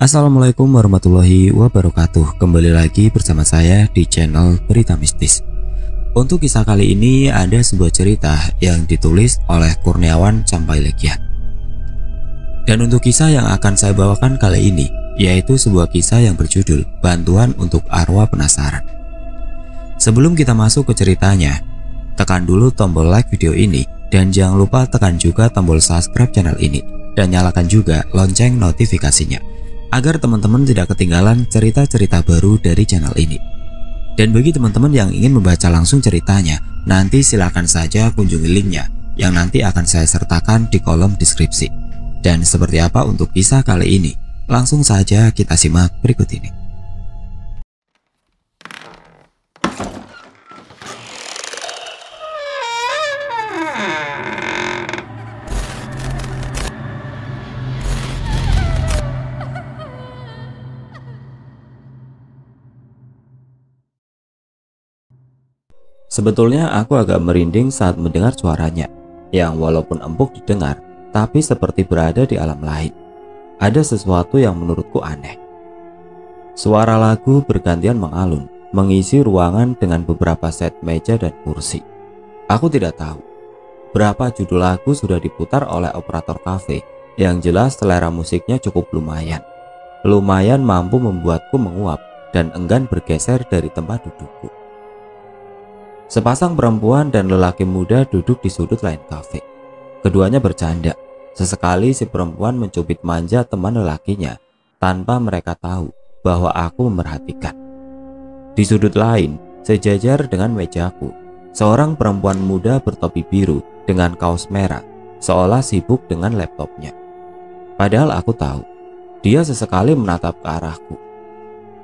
Assalamualaikum warahmatullahi wabarakatuh. Kembali lagi bersama saya di channel Berita Mistis. Untuk kisah kali ini ada sebuah cerita yang ditulis oleh Kurniawan Sampailegian. Dan untuk kisah yang akan saya bawakan kali ini yaitu sebuah kisah yang berjudul Bantuan untuk Arwah Penasaran. Sebelum kita masuk ke ceritanya, tekan dulu tombol like video ini dan jangan lupa tekan juga tombol subscribe channel ini dan nyalakan juga lonceng notifikasinya agar teman-teman tidak ketinggalan cerita-cerita baru dari channel ini. Dan bagi teman-teman yang ingin membaca langsung ceritanya, nanti silakan saja kunjungi linknya yang nanti akan saya sertakan di kolom deskripsi. Dan seperti apa untuk kisah kali ini? Langsung saja kita simak berikut ini. Sebetulnya aku agak merinding saat mendengar suaranya, yang walaupun empuk didengar, tapi seperti berada di alam lain. Ada sesuatu yang menurutku aneh. Suara lagu bergantian mengalun, mengisi ruangan dengan beberapa set meja dan kursi. Aku tidak tahu berapa judul lagu sudah diputar oleh operator kafe, yang jelas selera musiknya cukup lumayan. Lumayan mampu membuatku menguap dan enggan bergeser dari tempat dudukku. Sepasang perempuan dan lelaki muda duduk di sudut lain kafe. Keduanya bercanda. Sesekali si perempuan mencubit manja teman lelakinya tanpa mereka tahu bahwa aku memerhatikan. Di sudut lain, sejajar dengan mejaku, seorang perempuan muda bertopi biru dengan kaos merah, seolah sibuk dengan laptopnya. Padahal aku tahu, dia sesekali menatap ke arahku.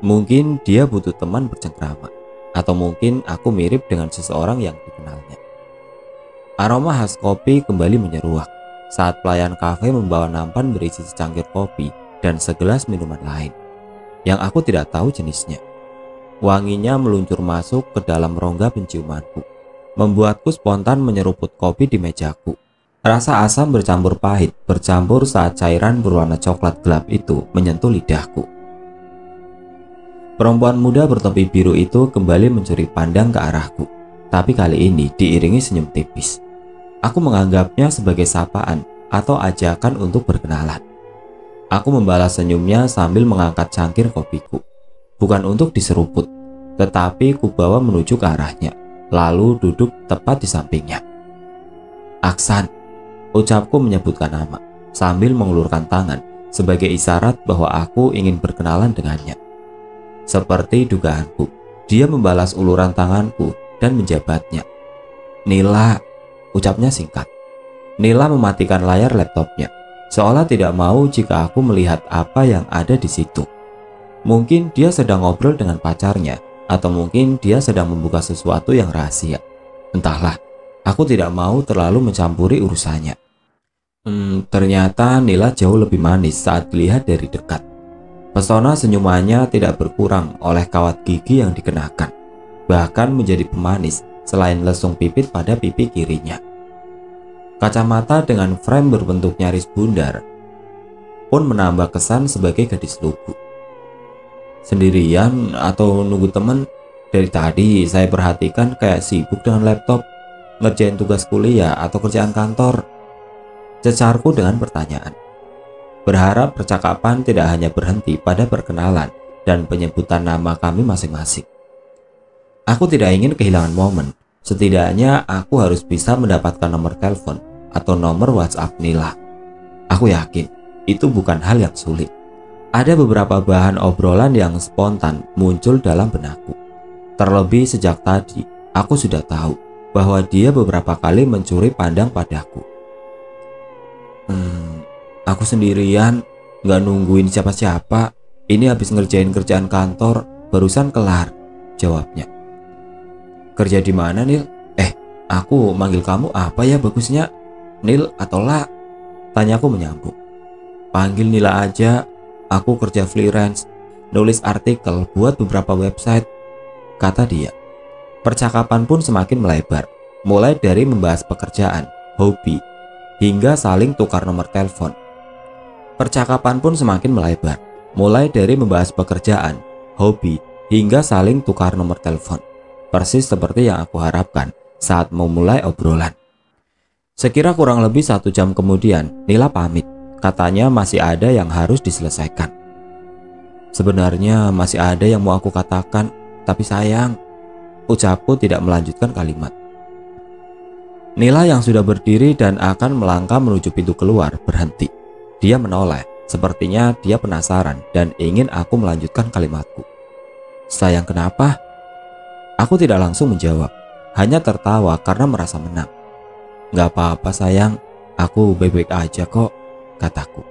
Mungkin dia butuh teman bercengkrama. Atau mungkin aku mirip dengan seseorang yang dikenalnya. Aroma khas kopi kembali menyeruak saat pelayan kafe membawa nampan berisi secangkir kopi dan segelas minuman lain yang aku tidak tahu jenisnya. Wanginya meluncur masuk ke dalam rongga penciumanku, membuatku spontan menyeruput kopi di mejaku. Rasa asam bercampur pahit bercampur saat cairan berwarna coklat gelap itu menyentuh lidahku. Perempuan muda bertopi biru itu kembali mencuri pandang ke arahku, tapi kali ini diiringi senyum tipis. Aku menganggapnya sebagai sapaan atau ajakan untuk berkenalan. Aku membalas senyumnya sambil mengangkat cangkir kopiku. Bukan untuk diseruput, tetapi kubawa menuju ke arahnya, lalu duduk tepat di sampingnya. Aksan, ucapku menyebutkan nama, sambil mengulurkan tangan sebagai isyarat bahwa aku ingin berkenalan dengannya. Seperti dugaanku, dia membalas uluran tanganku dan menjabatnya. Nila, ucapnya singkat. Nila mematikan layar laptopnya, seolah tidak mau jika aku melihat apa yang ada di situ. Mungkin dia sedang ngobrol dengan pacarnya, atau mungkin dia sedang membuka sesuatu yang rahasia. Entahlah, aku tidak mau terlalu mencampuri urusannya. Ternyata Nila jauh lebih manis saat dilihat dari dekat. Pesona senyumannya tidak berkurang oleh kawat gigi yang dikenakan, bahkan menjadi pemanis selain lesung pipit pada pipi kirinya. Kacamata dengan frame berbentuk nyaris bundar pun menambah kesan sebagai gadis lugu. Sendirian atau nunggu temen? Dari tadi saya perhatikan kayak sibuk dengan laptop, ngerjain tugas kuliah atau kerjaan kantor. Cecarku dengan pertanyaan. Berharap percakapan tidak hanya berhenti pada perkenalan dan penyebutan nama kami masing-masing. Aku tidak ingin kehilangan momen. Setidaknya aku harus bisa mendapatkan nomor telepon atau nomor WhatsApp Nila. Aku yakin itu bukan hal yang sulit. Ada beberapa bahan obrolan yang spontan muncul dalam benakku. Terlebih sejak tadi, aku sudah tahu bahwa dia beberapa kali mencuri pandang padaku. Aku sendirian, gak nungguin siapa-siapa. Ini habis ngerjain kerjaan kantor, barusan kelar, jawabnya. Kerja di mana, Nil? Aku manggil kamu apa ya bagusnya? Nil atau La? Tanyaku menyambung. Panggil Nila aja, aku kerja freelance, nulis artikel buat beberapa website, kata dia. Percakapan pun semakin melebar, mulai dari membahas pekerjaan, hobi, hingga saling tukar nomor telepon. Percakapan pun semakin melebar, mulai dari membahas pekerjaan, hobi, hingga saling tukar nomor telepon. Persis seperti yang aku harapkan saat memulai obrolan. Sekira kurang lebih 1 jam kemudian, Nila pamit. Katanya masih ada yang harus diselesaikan. Sebenarnya masih ada yang mau aku katakan, tapi sayang, ucapku tidak melanjutkan kalimat. Nila yang sudah berdiri dan akan melangkah menuju pintu keluar berhenti. Dia menoleh, sepertinya dia penasaran dan ingin aku melanjutkan kalimatku. Sayang, kenapa? Aku tidak langsung menjawab, hanya tertawa karena merasa menang. Gak apa-apa sayang, aku baik-baik aja kok, kataku.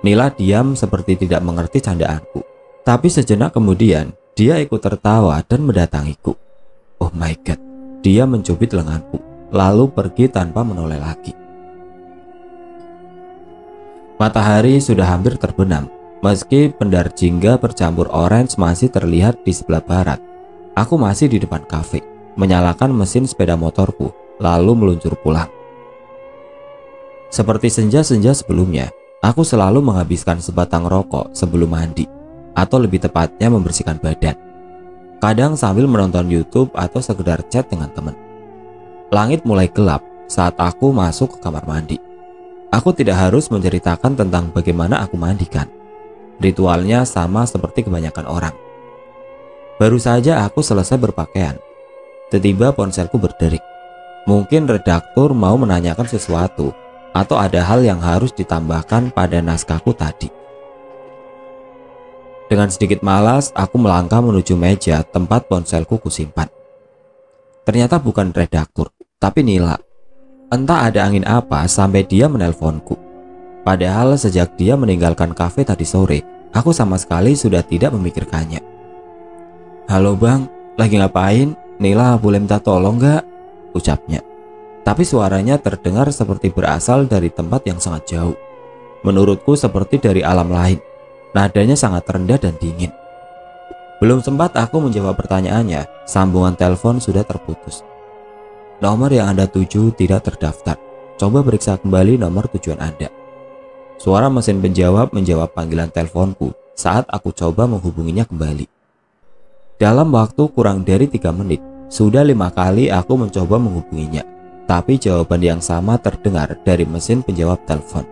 Nila diam seperti tidak mengerti candaanku. Tapi sejenak kemudian, dia ikut tertawa dan mendatangiku. Oh my god, dia mencubit lenganku, lalu pergi tanpa menoleh lagi. Matahari sudah hampir terbenam. Meski pendar jingga bercampur orange masih terlihat di sebelah barat, aku masih di depan kafe, menyalakan mesin sepeda motorku, lalu meluncur pulang. Seperti senja-senja sebelumnya, aku selalu menghabiskan sebatang rokok sebelum mandi, atau lebih tepatnya membersihkan badan. Kadang sambil menonton YouTube atau sekedar chat dengan teman. Langit mulai gelap saat aku masuk ke kamar mandi. Aku tidak harus menceritakan tentang bagaimana aku mandikan. Ritualnya sama seperti kebanyakan orang. Baru saja aku selesai berpakaian, tiba-tiba ponselku berderik. Mungkin redaktur mau menanyakan sesuatu atau ada hal yang harus ditambahkan pada naskahku tadi. Dengan sedikit malas, aku melangkah menuju meja tempat ponselku kusimpan. Ternyata bukan redaktur, tapi Nila. Entah ada angin apa sampai dia menelponku. Padahal sejak dia meninggalkan kafe tadi sore, aku sama sekali sudah tidak memikirkannya. Halo bang, lagi ngapain? Nila boleh minta tolong gak? Ucapnya. Tapi suaranya terdengar seperti berasal dari tempat yang sangat jauh. Menurutku seperti dari alam lain. Nadanya sangat rendah dan dingin. Belum sempat aku menjawab pertanyaannya, sambungan telepon sudah terputus. Nomor yang Anda tuju tidak terdaftar. Coba periksa kembali nomor tujuan Anda. Suara mesin penjawab menjawab panggilan teleponku saat aku coba menghubunginya kembali. Dalam waktu kurang dari 3 menit, sudah 5 kali aku mencoba menghubunginya, tapi jawaban yang sama terdengar dari mesin penjawab telepon.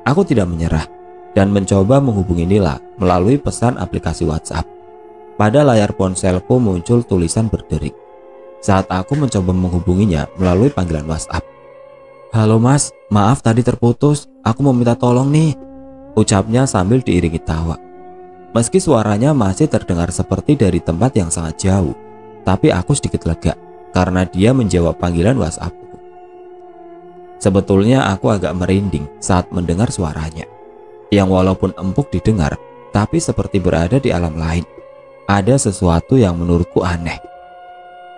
Aku tidak menyerah dan mencoba menghubungi Nila melalui pesan aplikasi WhatsApp. Pada layar ponselku muncul tulisan berderik saat aku mencoba menghubunginya melalui panggilan WhatsApp. Halo mas, maaf tadi terputus, aku mau minta tolong nih, ucapnya sambil diiringi tawa. Meski suaranya masih terdengar seperti dari tempat yang sangat jauh, tapi aku sedikit lega karena dia menjawab panggilan WhatsAppku. Sebetulnya aku agak merinding saat mendengar suaranya, yang walaupun empuk didengar, tapi seperti berada di alam lain. Ada sesuatu yang menurutku aneh.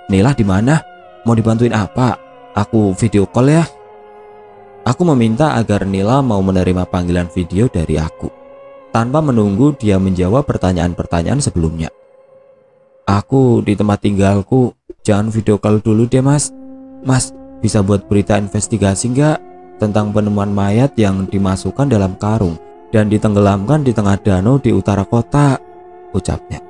Nila di mana? Mau dibantuin apa? Aku video call ya. Aku meminta agar Nila mau menerima panggilan video dari aku, tanpa menunggu dia menjawab pertanyaan-pertanyaan sebelumnya. Aku di tempat tinggalku, jangan video call dulu deh mas. Mas, bisa buat berita investigasi nggak tentang penemuan mayat yang dimasukkan dalam karung dan ditenggelamkan di tengah danau di utara kota, ucapnya.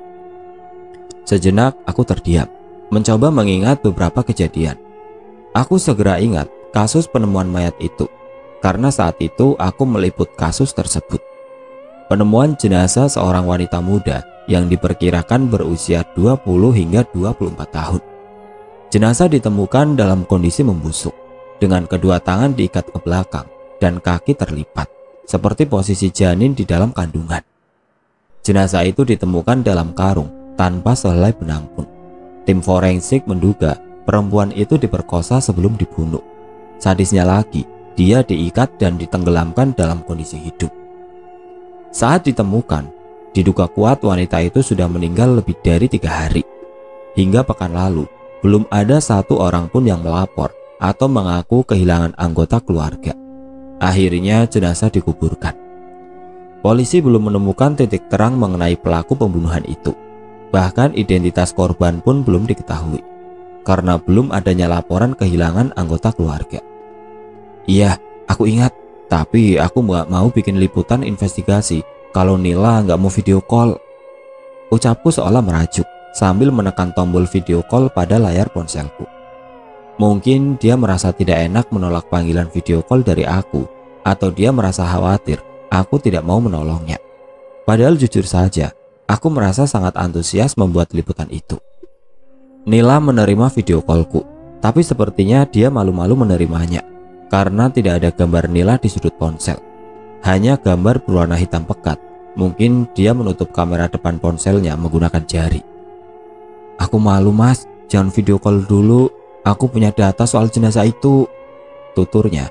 Sejenak aku terdiam, mencoba mengingat beberapa kejadian. Aku segera ingat kasus penemuan mayat itu, karena saat itu aku meliput kasus tersebut. Penemuan jenazah seorang wanita muda yang diperkirakan berusia 20 hingga 24 tahun. Jenazah ditemukan dalam kondisi membusuk, dengan kedua tangan diikat ke belakang dan kaki terlipat, seperti posisi janin di dalam kandungan. Jenazah itu ditemukan dalam karung tanpa sehelai benang pun. Tim forensik menduga perempuan itu diperkosa sebelum dibunuh. Sadisnya lagi, dia diikat dan ditenggelamkan dalam kondisi hidup. Saat ditemukan, diduga kuat wanita itu sudah meninggal lebih dari 3 hari. Hingga pekan lalu, belum ada satu orang pun yang melapor atau mengaku kehilangan anggota keluarga. Akhirnya jenazah dikuburkan. Polisi belum menemukan titik terang mengenai pelaku pembunuhan itu. Bahkan identitas korban pun belum diketahui, karena belum adanya laporan kehilangan anggota keluarga. Iya, aku ingat. Tapi aku nggak mau bikin liputan investigasi kalau Nila nggak mau video call. Ucapku seolah merajuk sambil menekan tombol video call pada layar ponselku. Mungkin dia merasa tidak enak menolak panggilan video call dari aku, atau dia merasa khawatir aku tidak mau menolongnya. Padahal jujur saja, aku merasa sangat antusias membuat liputan itu. Nila menerima video callku, tapi sepertinya dia malu-malu menerimanya karena tidak ada gambar Nila di sudut ponsel. Hanya gambar berwarna hitam pekat. Mungkin dia menutup kamera depan ponselnya menggunakan jari. Aku malu mas, jangan video call dulu. Aku punya data soal jenazah itu, tuturnya.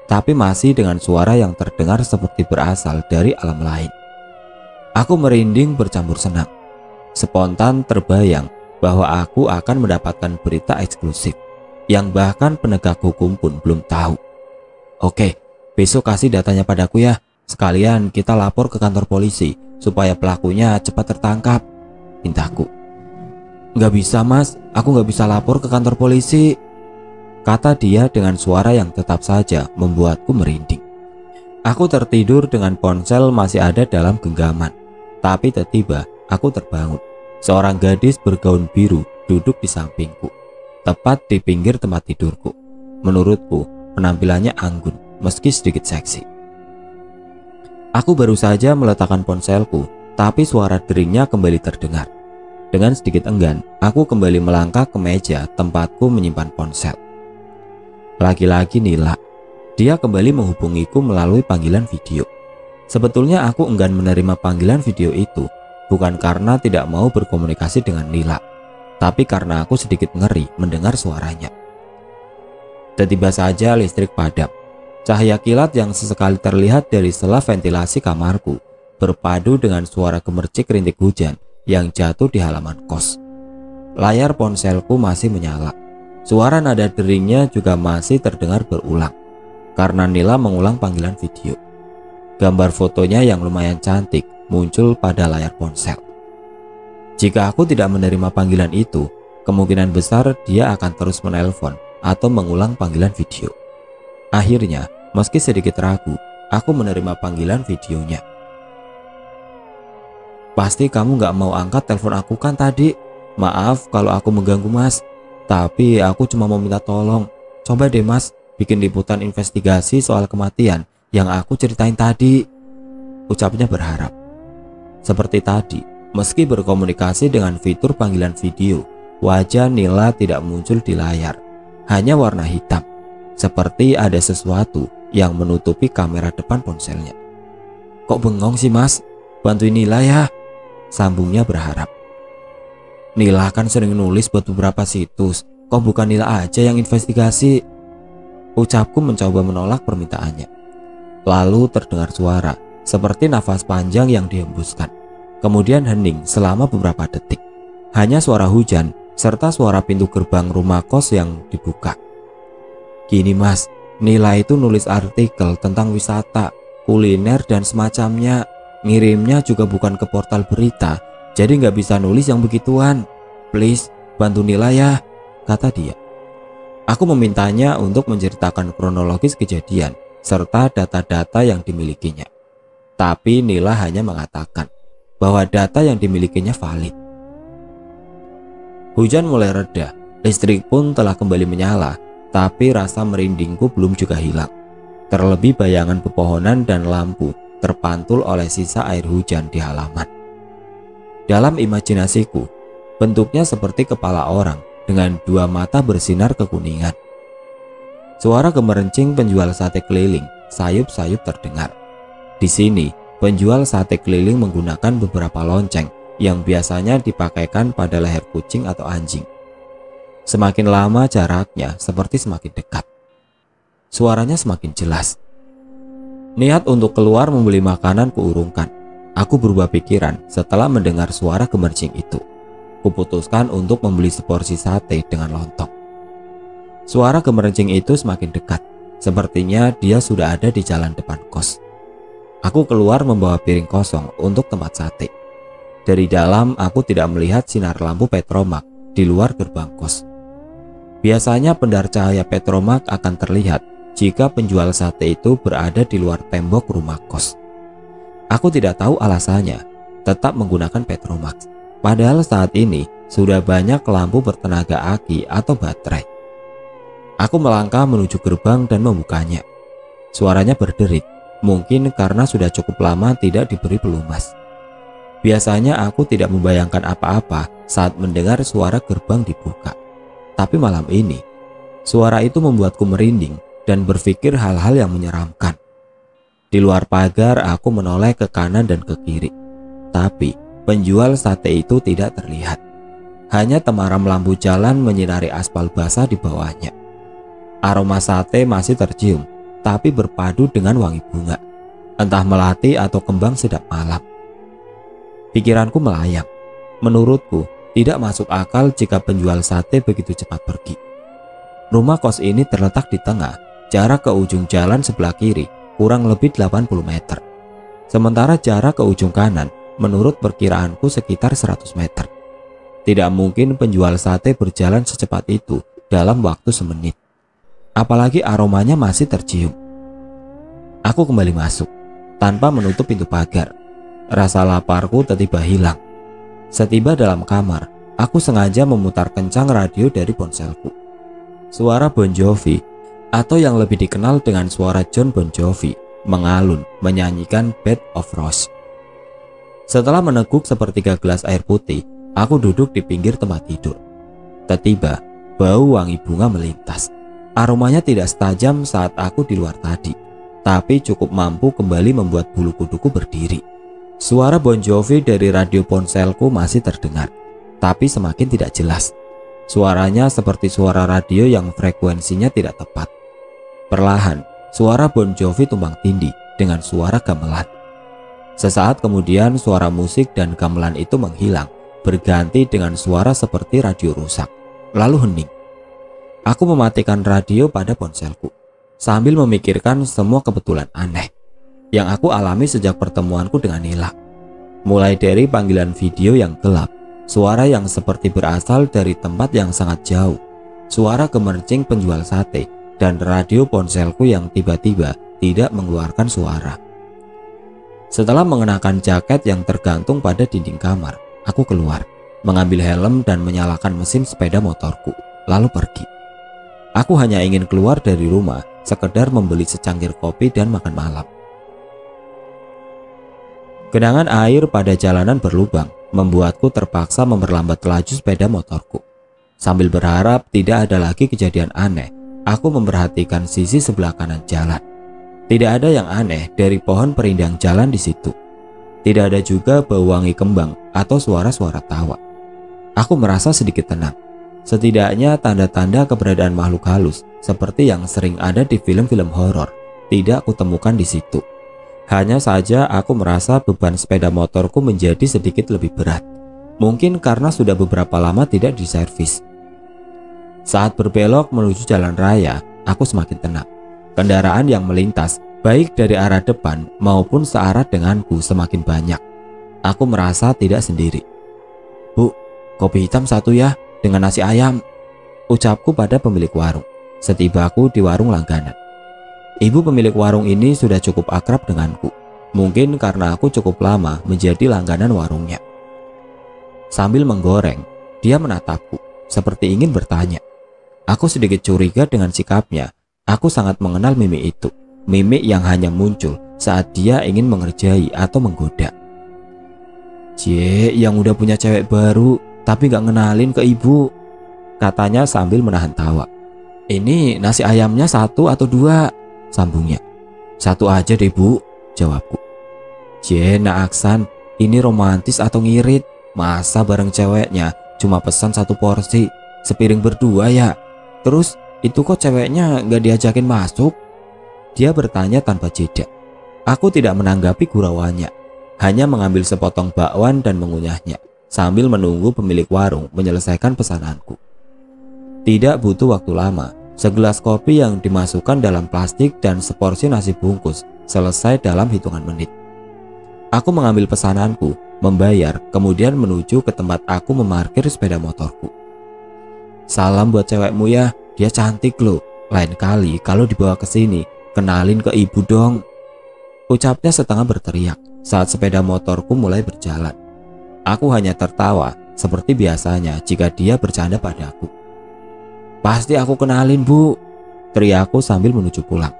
Tapi masih dengan suara yang terdengar seperti berasal dari alam lain. Aku merinding bercampur senang. Spontan terbayang bahwa aku akan mendapatkan berita eksklusif yang bahkan penegak hukum pun belum tahu. Oke, besok kasih datanya padaku ya. Sekalian kita lapor ke kantor polisi supaya pelakunya cepat tertangkap, pintaku. Nggak bisa mas, aku nggak bisa lapor ke kantor polisi, kata dia dengan suara yang tetap saja membuatku merinding. Aku tertidur dengan ponsel masih ada dalam genggaman. Tapi tiba-tiba aku terbangun. Seorang gadis bergaun biru duduk di sampingku, tepat di pinggir tempat tidurku. Menurutku penampilannya anggun meski sedikit seksi. Aku baru saja meletakkan ponselku, tapi suara deringnya kembali terdengar. Dengan sedikit enggan, aku kembali melangkah ke meja tempatku menyimpan ponsel. Lagi-lagi Nila. Dia kembali menghubungiku melalui panggilan video. Sebetulnya aku enggan menerima panggilan video itu, bukan karena tidak mau berkomunikasi dengan Nila, tapi karena aku sedikit ngeri mendengar suaranya. Tiba-tiba saja listrik padam. Cahaya kilat yang sesekali terlihat dari sela ventilasi kamarku berpadu dengan suara gemercik rintik hujan yang jatuh di halaman kos. Layar ponselku masih menyala. Suara nada deringnya juga masih terdengar berulang karena Nila mengulang panggilan video. Gambar fotonya yang lumayan cantik muncul pada layar ponsel. Jika aku tidak menerima panggilan itu, kemungkinan besar dia akan terus menelpon atau mengulang panggilan video. Akhirnya, meski sedikit ragu, aku menerima panggilan videonya. Pasti kamu gak mau angkat telepon aku kan tadi? Maaf kalau aku mengganggu mas, tapi aku cuma mau minta tolong. Coba deh mas, bikin liputan investigasi soal kematian yang aku ceritain tadi, ucapnya berharap. Seperti tadi, meski berkomunikasi dengan fitur panggilan video, wajah Nila tidak muncul di layar. Hanya warna hitam, seperti ada sesuatu yang menutupi kamera depan ponselnya. Kok bengong sih mas? Bantuin Nila ya, sambungnya berharap. Nila kan sering nulis buat beberapa situs, kok bukan Nila aja yang investigasi? Ucapku mencoba menolak permintaannya. Lalu terdengar suara seperti nafas panjang yang dihembuskan, kemudian hening selama beberapa detik. Hanya suara hujan serta suara pintu gerbang rumah kos yang dibuka. Gini mas, Nila itu nulis artikel tentang wisata, kuliner dan semacamnya. Ngirimnya juga bukan ke portal berita, jadi nggak bisa nulis yang begituan. Please, bantu Nila ya, kata dia. Aku memintanya untuk menceritakan kronologis kejadian serta data-data yang dimilikinya. Tapi Nila hanya mengatakan bahwa data yang dimilikinya valid. Hujan mulai reda, listrik pun telah kembali menyala, tapi rasa merindingku belum juga hilang. Terlebih bayangan pepohonan dan lampu terpantul oleh sisa air hujan di halaman. Dalam imajinasiku, bentuknya seperti kepala orang dengan dua mata bersinar kekuningan. Suara gemerencing penjual sate keliling sayup-sayup terdengar. Di sini, penjual sate keliling menggunakan beberapa lonceng yang biasanya dipakaikan pada leher kucing atau anjing. Semakin lama jaraknya seperti semakin dekat. Suaranya semakin jelas. Niat untuk keluar membeli makanan kuurungkan. Aku berubah pikiran setelah mendengar suara gemercing itu. Kuputuskan untuk membeli seporsi sate dengan lontong. Suara gemercing itu semakin dekat. Sepertinya dia sudah ada di jalan depan kos. Aku keluar membawa piring kosong untuk tempat sate. Dari dalam aku tidak melihat sinar lampu petromak di luar gerbang kos. Biasanya pendar cahaya petromak akan terlihat jika penjual sate itu berada di luar tembok rumah kos. Aku tidak tahu alasannya, tetap menggunakan Petromax. Padahal saat ini sudah banyak lampu bertenaga aki atau baterai. Aku melangkah menuju gerbang dan membukanya. Suaranya berderit, mungkin karena sudah cukup lama tidak diberi pelumas. Biasanya aku tidak membayangkan apa-apa saat mendengar suara gerbang dibuka. Tapi malam ini, suara itu membuatku merinding dan berpikir hal-hal yang menyeramkan. Di luar pagar aku menoleh ke kanan dan ke kiri. Tapi penjual sate itu tidak terlihat. Hanya temaram lampu jalan menyinari aspal basah di bawahnya. Aroma sate masih tercium, tapi berpadu dengan wangi bunga. Entah melati atau kembang sedap malam. Pikiranku melayang. Menurutku, tidak masuk akal jika penjual sate begitu cepat pergi. Rumah kos ini terletak di tengah, jarak ke ujung jalan sebelah kiri kurang lebih 80 meter. Sementara jarak ke ujung kanan menurut perkiraanku sekitar 100 meter. Tidak mungkin penjual sate berjalan secepat itu dalam waktu semenit. Apalagi aromanya masih tercium. Aku kembali masuk tanpa menutup pintu pagar. Rasa laparku tiba-tiba hilang. Setiba dalam kamar, aku sengaja memutar kencang radio dari ponselku. Suara Bon Jovi, atau yang lebih dikenal dengan suara John Bon Jovi, mengalun menyanyikan Bed of Roses. Setelah meneguk sepertiga gelas air putih, aku duduk di pinggir tempat tidur. Tiba-tiba, bau wangi bunga melintas. Aromanya tidak setajam saat aku di luar tadi, tapi cukup mampu kembali membuat bulu kuduku berdiri. Suara Bon Jovi dari radio ponselku masih terdengar, tapi semakin tidak jelas. Suaranya seperti suara radio yang frekuensinya tidak tepat. Perlahan, suara Bon Jovi tumbang tindih dengan suara gamelan. Sesaat kemudian suara musik dan gamelan itu menghilang, berganti dengan suara seperti radio rusak, lalu hening. Aku mematikan radio pada ponselku, sambil memikirkan semua kebetulan aneh yang aku alami sejak pertemuanku dengan Nila. Mulai dari panggilan video yang gelap, suara yang seperti berasal dari tempat yang sangat jauh, suara gemercing penjual sate, dan radio ponselku yang tiba-tiba tidak mengeluarkan suara. Setelah mengenakan jaket yang tergantung pada dinding kamar, aku keluar, mengambil helm dan menyalakan mesin sepeda motorku, lalu pergi. Aku hanya ingin keluar dari rumah, sekedar membeli secangkir kopi dan makan malam. Genangan air pada jalanan berlubang membuatku terpaksa memperlambat laju sepeda motorku. Sambil berharap tidak ada lagi kejadian aneh, aku memperhatikan sisi sebelah kanan jalan. Tidak ada yang aneh dari pohon perindang jalan di situ. Tidak ada juga bau wangi kembang atau suara-suara tawa. Aku merasa sedikit tenang. Setidaknya tanda-tanda keberadaan makhluk halus seperti yang sering ada di film-film horor tidak kutemukan di situ. Hanya saja aku merasa beban sepeda motorku menjadi sedikit lebih berat. Mungkin karena sudah beberapa lama tidak diservis. Saat berbelok menuju jalan raya, aku semakin tenang. Kendaraan yang melintas, baik dari arah depan maupun searah denganku semakin banyak. Aku merasa tidak sendiri. "Bu, kopi hitam satu ya, dengan nasi ayam," ucapku pada pemilik warung setibaku di warung langganan. Ibu pemilik warung ini sudah cukup akrab denganku, mungkin karena aku cukup lama menjadi langganan warungnya. Sambil menggoreng, dia menatapku seperti ingin bertanya. Aku sedikit curiga dengan sikapnya. Aku sangat mengenal mimik itu, mimik yang hanya muncul saat dia ingin mengerjai atau menggoda. "Cie, yang udah punya cewek baru tapi gak ngenalin ke ibu," katanya sambil menahan tawa. "Ini nasi ayamnya satu atau dua?" sambungnya. "Satu aja deh bu," jawabku. "Cie, nak Aksan, ini romantis atau ngirit? Masa bareng ceweknya cuma pesan satu porsi, sepiring berdua ya? Terus itu kok ceweknya gak diajakin masuk?" Dia bertanya tanpa jeda. Aku tidak menanggapi gurauannya, hanya mengambil sepotong bakwan dan mengunyahnya sambil menunggu pemilik warung menyelesaikan pesananku. Tidak butuh waktu lama, segelas kopi yang dimasukkan dalam plastik dan seporsi nasi bungkus selesai dalam hitungan menit. Aku mengambil pesananku, membayar, kemudian menuju ke tempat aku memarkir sepeda motorku. "Salam buat cewekmu ya, dia cantik loh. Lain kali kalau dibawa ke sini, kenalin ke ibu dong," ucapnya setengah berteriak. saat sepeda motorku mulai berjalan. Aku hanya tertawa seperti biasanya jika dia bercanda padaku. "Pasti aku kenalin, Bu," teriakku sambil menuju pulang.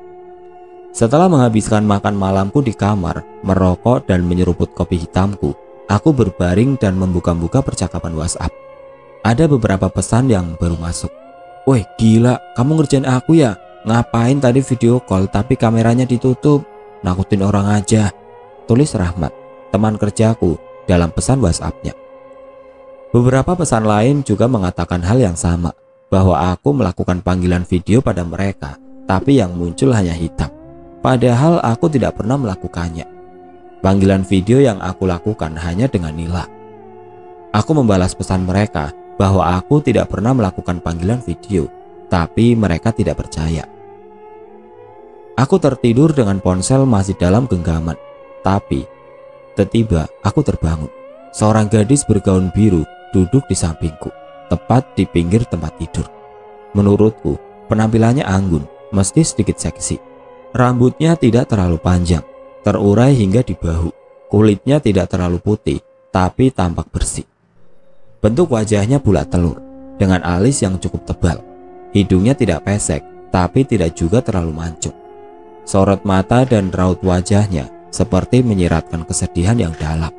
Setelah menghabiskan makan malamku di kamar, merokok dan menyeruput kopi hitamku, aku berbaring dan membuka-buka percakapan WhatsApp. Ada beberapa pesan yang baru masuk. "Woi, gila, kamu ngerjain aku ya? Ngapain tadi video call tapi kameranya ditutup? Nakutin orang aja," tulis Rahmat, teman kerjaku, dalam pesan WhatsApp-nya. Beberapa pesan lain juga mengatakan hal yang sama, bahwa aku melakukan panggilan video pada mereka, tapi yang muncul hanya hitam. Padahal aku tidak pernah melakukannya. Panggilan video yang aku lakukan hanya dengan Nila. Aku membalas pesan mereka bahwa aku tidak pernah melakukan panggilan video, tapi mereka tidak percaya. Aku tertidur dengan ponsel masih dalam genggaman, tapi tiba-tiba aku terbangun. Seorang gadis bergaun biru duduk di sampingku, tepat di pinggir tempat tidur. Menurutku, penampilannya anggun, meski sedikit seksi. Rambutnya tidak terlalu panjang, terurai hingga di bahu. Kulitnya tidak terlalu putih, tapi tampak bersih. Bentuk wajahnya bulat telur, dengan alis yang cukup tebal. Hidungnya tidak pesek, tapi tidak juga terlalu mancung. Sorot mata dan raut wajahnya seperti menyiratkan kesedihan yang dalam.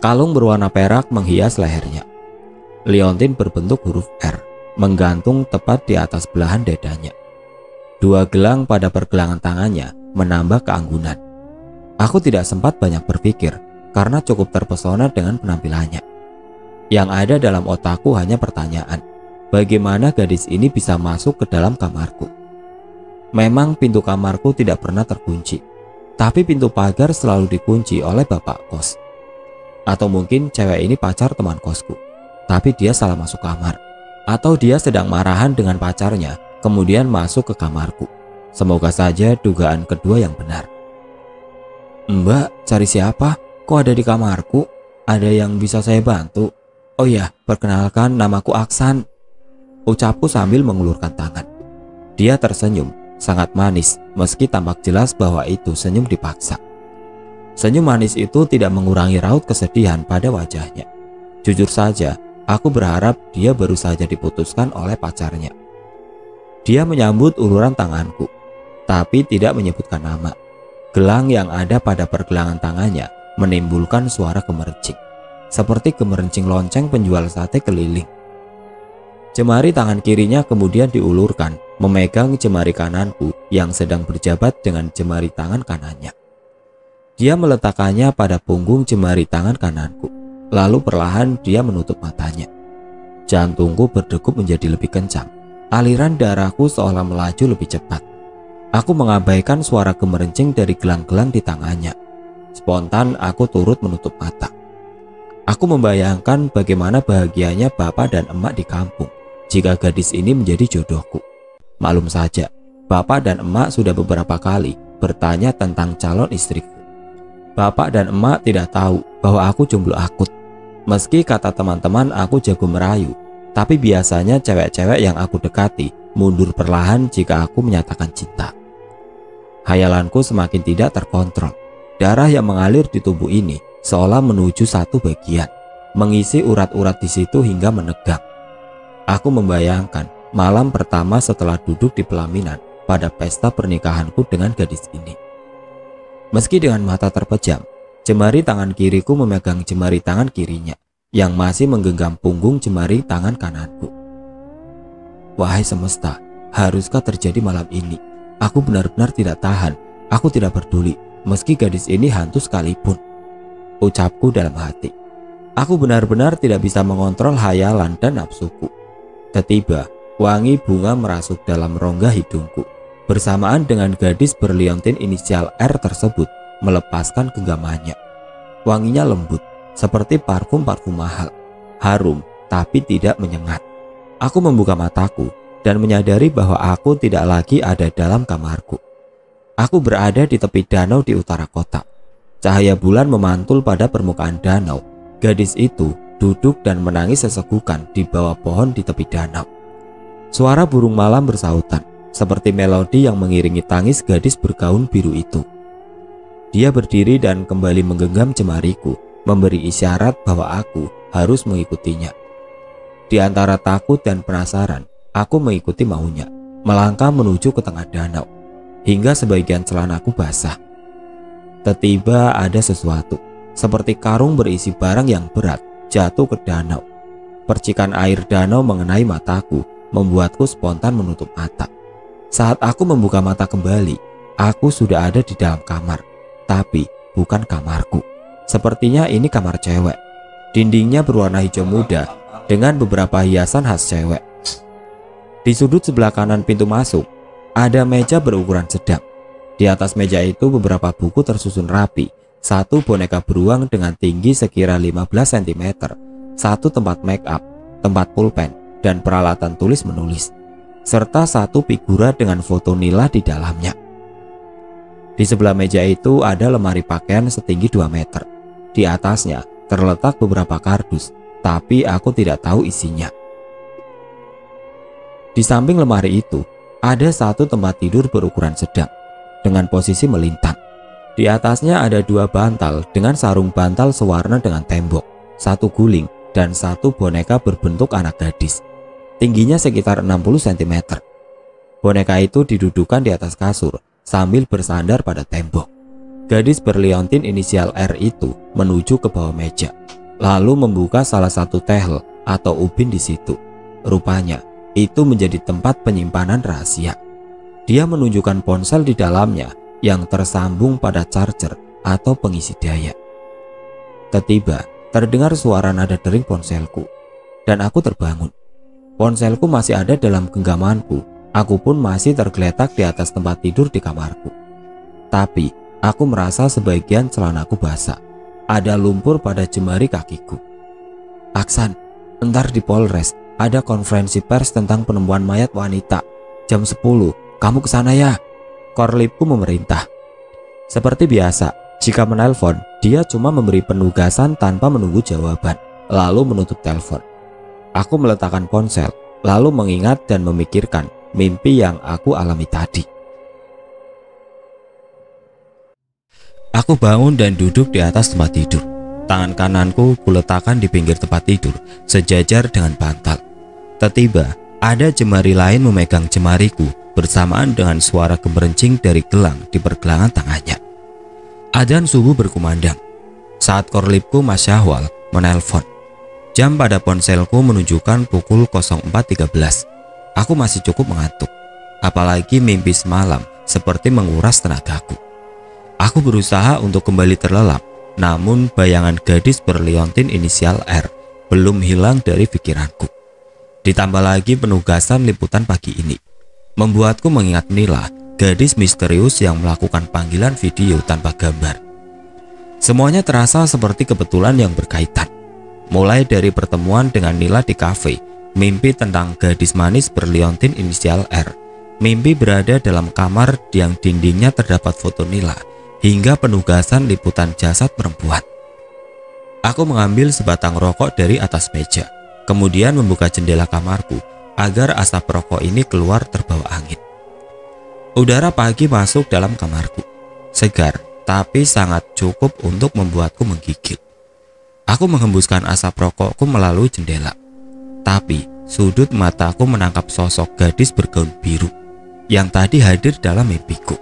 Kalung berwarna perak menghias lehernya. Liontin berbentuk huruf R menggantung tepat di atas belahan dadanya. 2 gelang pada pergelangan tangannya menambah keanggunan. Aku tidak sempat banyak berpikir karena cukup terpesona dengan penampilannya. Yang ada dalam otakku hanya pertanyaan, bagaimana gadis ini bisa masuk ke dalam kamarku? Memang pintu kamarku tidak pernah terkunci, tapi pintu pagar selalu dikunci oleh bapak kos. Atau mungkin cewek ini pacar teman kosku, tapi dia salah masuk kamar. Atau dia sedang marahan dengan pacarnya, kemudian masuk ke kamarku. Semoga saja dugaan kedua yang benar. "Mbak, cari siapa? Kok ada di kamarku? Ada yang bisa saya bantu?" "Oh ya, perkenalkan, namaku Aksan," ucapku sambil mengulurkan tangan. Dia tersenyum, sangat manis, meski tampak jelas bahwa itu senyum dipaksa. Senyum manis itu tidak mengurangi raut kesedihan pada wajahnya. Jujur saja, aku berharap dia baru saja diputuskan oleh pacarnya. Dia menyambut uluran tanganku, tapi tidak menyebutkan nama. Gelang yang ada pada pergelangan tangannya menimbulkan suara gemericik, seperti gemericik lonceng penjual sate keliling. Jemari tangan kirinya kemudian diulurkan, memegang jemari kananku yang sedang berjabat dengan jemari tangan kanannya. Dia meletakkannya pada punggung jemari tangan kananku, lalu perlahan dia menutup matanya. Jantungku berdegup menjadi lebih kencang, aliran darahku seolah melaju lebih cepat. Aku mengabaikan suara gemerencing dari gelang-gelang di tangannya. Spontan aku turut menutup mata. Aku membayangkan bagaimana bahagianya bapak dan emak di kampung jika gadis ini menjadi jodohku. Maklum saja, bapak dan emak sudah beberapa kali bertanya tentang calon istriku. Bapak dan emak tidak tahu bahwa aku jomblo akut. Meski kata teman-teman aku jago merayu, tapi biasanya cewek-cewek yang aku dekati mundur perlahan jika aku menyatakan cinta. Hayalanku semakin tidak terkontrol. Darah yang mengalir di tubuh ini seolah menuju satu bagian, mengisi urat-urat di situ hingga menegang. Aku membayangkan malam pertama setelah duduk di pelaminan pada pesta pernikahanku dengan gadis ini. Meski dengan mata terpejam, jemari tangan kiriku memegang jemari tangan kirinya yang masih menggenggam punggung jemari tangan kananku. Wahai semesta, haruskah terjadi malam ini? Aku benar-benar tidak tahan. Aku tidak peduli, meski gadis ini hantu sekalipun, ucapku dalam hati. Aku benar-benar tidak bisa mengontrol hayalan dan nafsuku. Tiba-tiba, wangi bunga merasuk dalam rongga hidungku. Bersamaan dengan gadis berliontin inisial R tersebut melepaskan genggamannya. Wanginya lembut, seperti parfum-parfum mahal, harum tapi tidak menyengat. Aku membuka mataku dan menyadari bahwa aku tidak lagi ada dalam kamarku. Aku berada di tepi danau di utara kota. Cahaya bulan memantul pada permukaan danau. Gadis itu duduk dan menangis sesegukan di bawah pohon di tepi danau. Suara burung malam bersautan, seperti melodi yang mengiringi tangis gadis bergaun biru itu. Dia berdiri dan kembali menggenggam jemariku, memberi isyarat bahwa aku harus mengikutinya. Di antara takut dan penasaran, aku mengikuti maunya, melangkah menuju ke tengah danau, hingga sebagian celanaku basah. Tiba-tiba ada sesuatu, seperti karung berisi barang yang berat, jatuh ke danau. Percikan air danau mengenai mataku, membuatku spontan menutup mata. Saat aku membuka mata kembali, aku sudah ada di dalam kamar. Tapi bukan kamarku. Sepertinya ini kamar cewek. Dindingnya berwarna hijau muda dengan beberapa hiasan khas cewek. Di sudut sebelah kanan pintu masuk ada meja berukuran sedang. Di atas meja itu beberapa buku tersusun rapi. Satu boneka beruang dengan tinggi sekira 15 cm, satu tempat make up, tempat pulpen, dan peralatan tulis menulis, serta satu figura dengan foto Nila di dalamnya. Di sebelah meja itu ada lemari pakaian setinggi 2 meter. Di atasnya terletak beberapa kardus, tapi aku tidak tahu isinya. Di samping lemari itu ada satu tempat tidur berukuran sedang dengan posisi melintang. Di atasnya ada 2 bantal dengan sarung bantal sewarna dengan tembok, satu guling, dan satu boneka berbentuk anak gadis. Tingginya sekitar 60 cm. Boneka itu didudukan di atas kasur sambil bersandar pada tembok. Gadis berliontin inisial R itu menuju ke bawah meja, lalu membuka salah satu tehel atau ubin di situ. Rupanya itu menjadi tempat penyimpanan rahasia. Dia menunjukkan ponsel di dalamnya yang tersambung pada charger atau pengisi daya. Tiba-tiba terdengar suara nada dering ponselku, dan aku terbangun. Ponselku masih ada dalam genggamanku. Aku pun masih tergeletak di atas tempat tidur di kamarku. Tapi aku merasa sebagian celanaku basah. Ada lumpur pada jemari kakiku. "Aksan, entar di Polres ada konferensi pers tentang penemuan mayat wanita. Jam 10, kamu kesana ya," Korlipku memerintah. Seperti biasa, jika menelpon, dia cuma memberi penugasan tanpa menunggu jawaban, lalu menutup telepon. Aku meletakkan ponsel, lalu mengingat dan memikirkan mimpi yang aku alami tadi. Aku bangun dan duduk di atas tempat tidur. Tangan kananku kuletakkan di pinggir tempat tidur, sejajar dengan bantal. Tiba-tiba ada jemari lain memegang jemariku bersamaan dengan suara gemerencing dari gelang di pergelangan tangannya. Adzan subuh berkumandang. Saat Korlipku Mas Syahwal menelpon. Jam pada ponselku menunjukkan pukul 04.13. Aku masih cukup mengantuk, apalagi mimpi semalam seperti menguras tenagaku. Aku berusaha untuk kembali terlelap, namun bayangan gadis berliontin inisial R belum hilang dari pikiranku. Ditambah lagi penugasan liputan pagi ini, membuatku mengingat Nila, gadis misterius yang melakukan panggilan video tanpa gambar. Semuanya terasa seperti kebetulan yang berkaitan. Mulai dari pertemuan dengan Nila di kafe, mimpi tentang gadis manis berliontin inisial R, mimpi berada dalam kamar yang dindingnya terdapat foto Nila, hingga penugasan liputan jasad perempuan. Aku mengambil sebatang rokok dari atas meja, kemudian membuka jendela kamarku agar asap rokok ini keluar terbawa angin. Udara pagi masuk dalam kamarku, segar tapi sangat cukup untuk membuatku menggigil. Aku menghembuskan asap rokokku melalui jendela. Tapi sudut mataku menangkap sosok gadis bergaun biru yang tadi hadir dalam mimpiku.